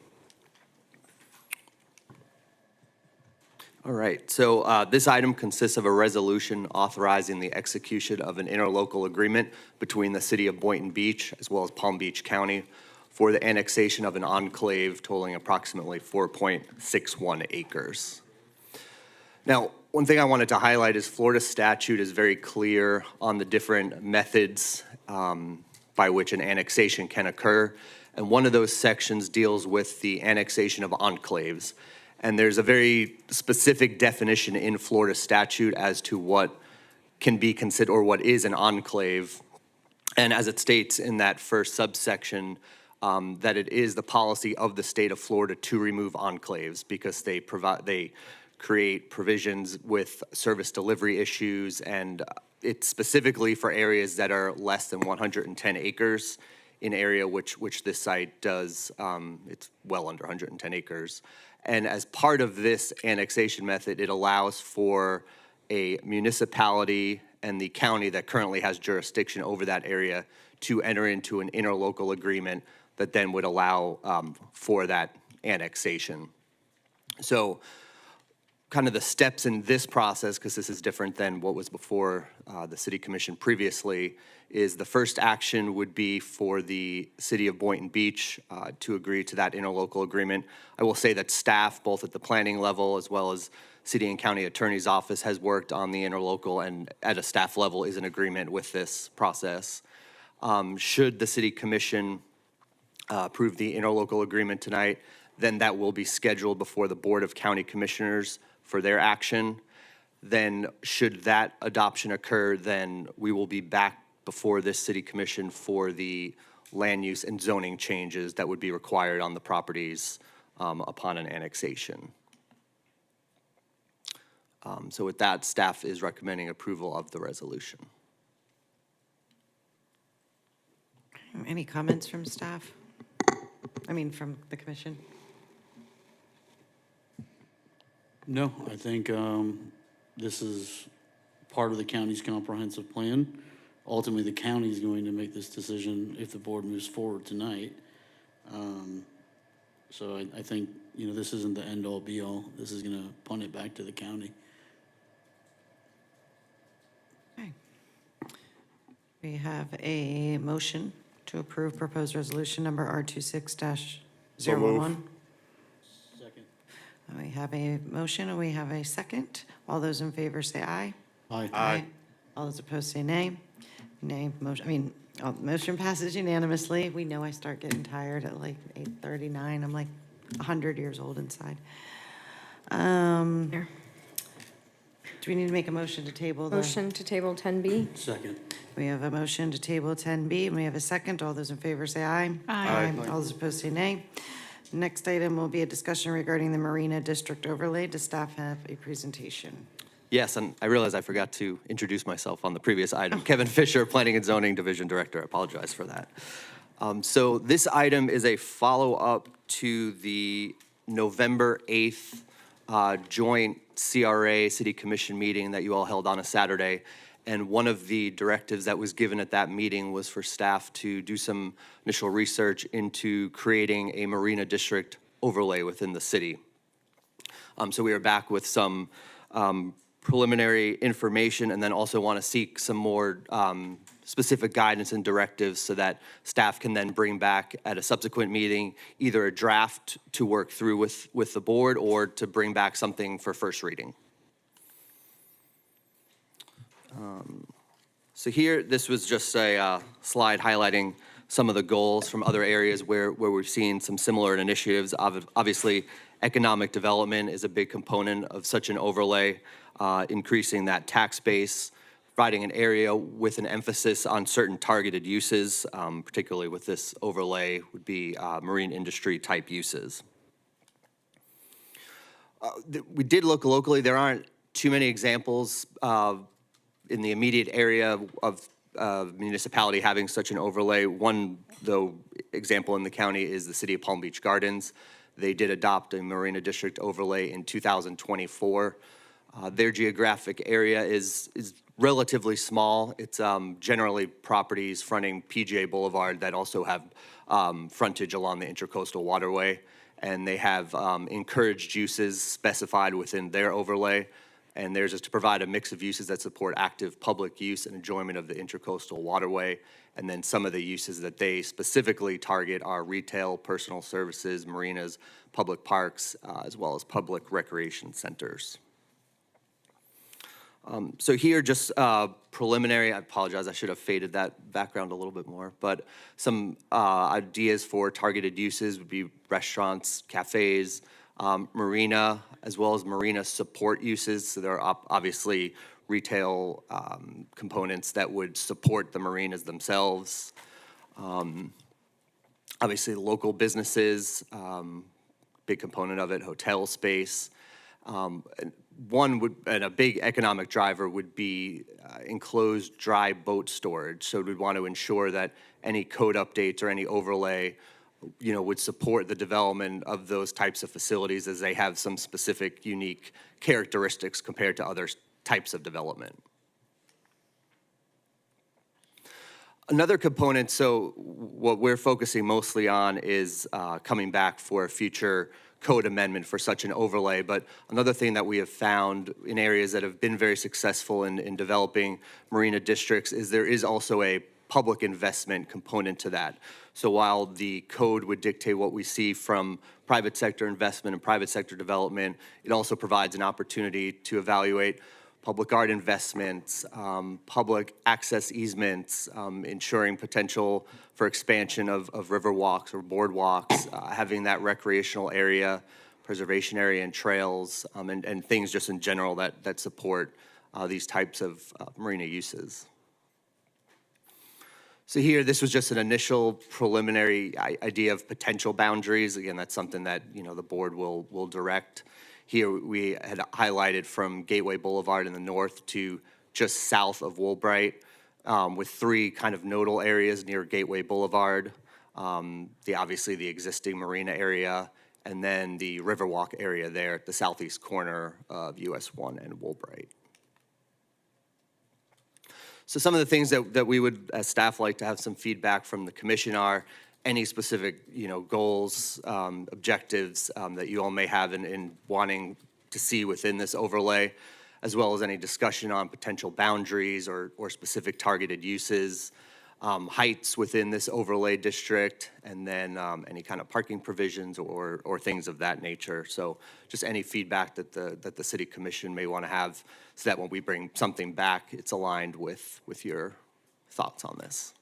All right, so this item consists of a resolution authorizing the execution of an interlocal agreement between the city of Boynton Beach as well as Palm Beach County for the annexation of an enclave totaling approximately 4.61 acres. Now, one thing I wanted to highlight is Florida statute is very clear on the different methods by which an annexation can occur. And one of those sections deals with the annexation of enclaves. And there's a very specific definition in Florida statute as to what can be considered, or what is an enclave. And as it states in that first subsection, that it is the policy of the state of Florida to remove enclaves because they create provisions with service delivery issues, and it's specifically for areas that are less than 110 acres. In area which this site does, it's well under 110 acres. And as part of this annexation method, it allows for a municipality and the county that currently has jurisdiction over that area to enter into an interlocal agreement that then would allow for that annexation. So kind of the steps in this process, because this is different than what was before the City Commission previously, is the first action would be for the City of Boynton Beach to agree to that interlocal agreement. I will say that staff, both at the planning level as well as City and County Attorney's Office, has worked on the interlocal and at a staff level is in agreement with this process. Should the City Commission approve the interlocal agreement tonight, then that will be scheduled before the Board of County Commissioners for their action. then should that adoption occur, then we will be back before this city commission for the land use and zoning changes that would be required on the properties upon an annexation. So with that, staff is recommending approval of the resolution. Any comments from staff? I mean, from the commission? No, I think this is part of the county's comprehensive plan. Ultimately, the county is going to make this decision if the board moves forward tonight. So I think, you know, this isn't the end-all, be-all. This is going to punt it back to the county. Okay. We have a motion to approve proposed resolution number R26-011. Second. We have a motion and we have a second. All those in favor say aye. Aye. Aye. All those opposed say nay. Nay, motion passes unanimously. We know I start getting tired at like 8:39. I'm like 100 years old inside. Do we need to make a motion to table the? Motion to table 10B. Second. We have a motion to table 10B, and we have a second. All those in favor say aye. Aye. All those opposed say nay. Next item will be a discussion regarding the Marina District overlay. Does staff have a presentation? Yes, and I realize I forgot to introduce myself on the previous item. Kevin Fisher, Planning and Zoning Division Director. I apologize for that. So this item is a follow-up to the November 8th joint CRA City Commission meeting that you all held on a Saturday. And one of the directives that was given at that meeting was for staff to do some initial research into creating a Marina District overlay within the city. So we are back with some preliminary information and then also want to seek some more specific guidance and directives so that staff can then bring back at a subsequent meeting either a draft to work through with the board or to bring back something for first reading. So here, this was just a slide highlighting some of the goals from other areas where we've seen some similar initiatives. Obviously, economic development is a big component of such an overlay, increasing that tax base, providing an area with an emphasis on certain targeted uses, particularly with this overlay would be marine industry type uses. We did look locally. There aren't too many examples in the immediate area of municipality having such an overlay. One, though, example in the county is the city of Palm Beach Gardens. They did adopt a Marina District overlay in 2024. Their geographic area is relatively small. It's generally properties fronting PGA Boulevard that also have frontage along the Intracoastal Waterway. And they have encouraged uses specified within their overlay. And theirs is to provide a mix of uses that support active public use and enjoyment of the Intracoastal Waterway. And then some of the uses that they specifically target are retail, personal services, marinas, public parks, as well as public recreation centers. So here, just preliminary, I apologize, I should have faded that background a little bit more, but some ideas for targeted uses would be restaurants, cafes, marina, as well as marina support uses. So there are obviously retail components that would support the marinas themselves. Obviously, local businesses, big component of it, hotel space. And a big economic driver would be enclosed dry boat storage. So we'd want to ensure that any code updates or any overlay would support the development of those types of facilities as they have some specific unique characteristics compared to other types of development. Another component, so what we're focusing mostly on is coming back for a future code amendment for such an overlay. But another thing that we have found in areas that have been very successful in developing marina districts is there is also a public investment component to that. So while the code would dictate what we see from private sector investment and private sector development, it also provides an opportunity to evaluate public art investments, public access easements, ensuring potential for expansion of river walks or boardwalks, having that recreational area preservation area and trails, and things just in general that support these types of marina uses. So here, this was just an initial preliminary idea of potential boundaries. Again, that's something that, the board will direct. Here, we had highlighted from Gateway Boulevard in the north to just south of Woolbright, with 3 kind of nodal areas near Gateway Boulevard. Obviously the existing marina area, and then the Riverwalk area there at the southeast corner of US 1 and Woolbright. So some of the things that we would, as staff, like to have some feedback from the commission are any specific, goals, objectives that you all may have in wanting to see within this overlay, as well as any discussion on potential boundaries or specific targeted uses, heights within this overlay district, and then any kind of parking provisions or things of that nature. So just any feedback that the city commission may want to have, so that when we bring something back, it's aligned with your thoughts on this.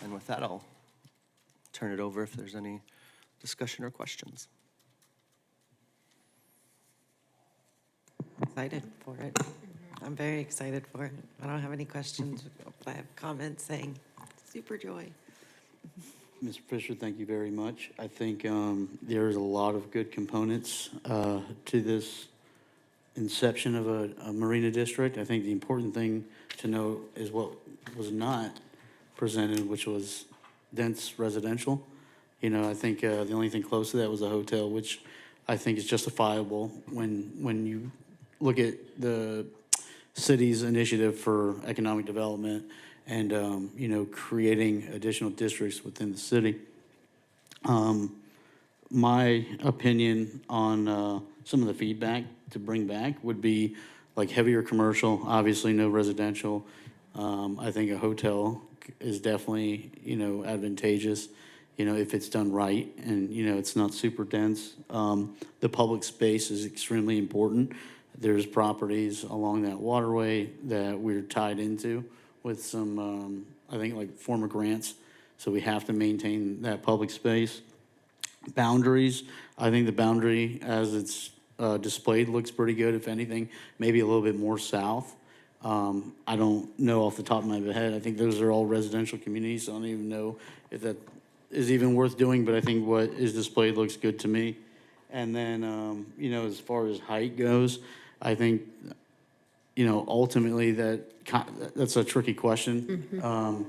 And with that, I'll turn it over if there's any discussion or questions. Excited for it. I'm very excited for it. I don't have any questions. I have comments saying super joy. Mr. Fisher, thank you very much. I think there's a lot of good components to this inception of a marina district. I think the important thing to note is what was not presented, which was dense residential. I think the only thing close to that was a hotel, which I think is justifiable when you look at the city's initiative for economic development and, creating additional districts within the city. My opinion on some of the feedback to bring back would be like heavier commercial, obviously no residential. I think a hotel is definitely, advantageous, if it's done right and, it's not super dense. The public space is extremely important. There's properties along that waterway that we're tied into with some, I think, like former grants. So we have to maintain that public space. Boundaries, I think the boundary as it's displayed looks pretty good. If anything, maybe a little bit more south. I don't know off the top of my head. I think those are all residential communities, so I don't even know if that is even worth doing, but I think what is displayed looks good to me. And then, as far as height goes, I think, ultimately that's a tricky question.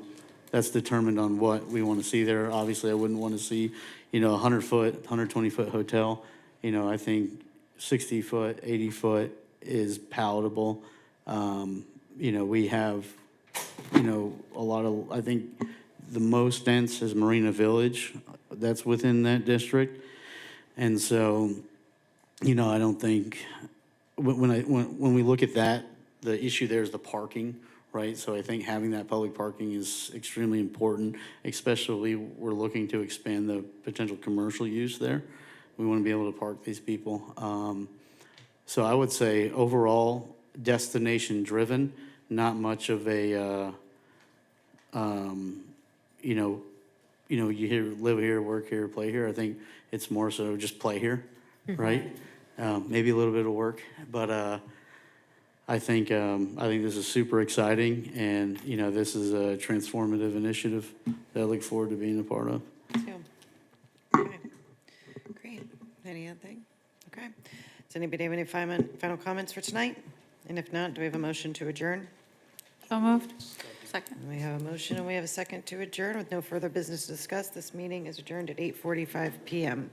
That's determined on what we want to see there. Obviously, I wouldn't want to see, a 100-foot, 120-foot hotel. I think 60-foot, 80-foot is palatable. We have, a lot of, I think the most dense is Marina Village. That's within that district. And so, I don't think, when we look at that, the issue there is the parking, right? So I think having that public parking is extremely important, especially we're looking to expand the potential commercial use there. We want to be able to park these people. So I would say overall destination driven, not much of a, you hear, live here, work here, play here. I think it's more so just play here, right? Maybe a little bit of work, but I think this is super exciting, and this is a transformative initiative that I look forward to being a part of. Okay. Great. Any other thing? Okay. Does anybody have any final comments for tonight? And if not, do we have a motion to adjourn? So moved. Second. We have a motion and we have a second to adjourn. With no further business to discuss, this meeting is adjourned at 8:45 p.m.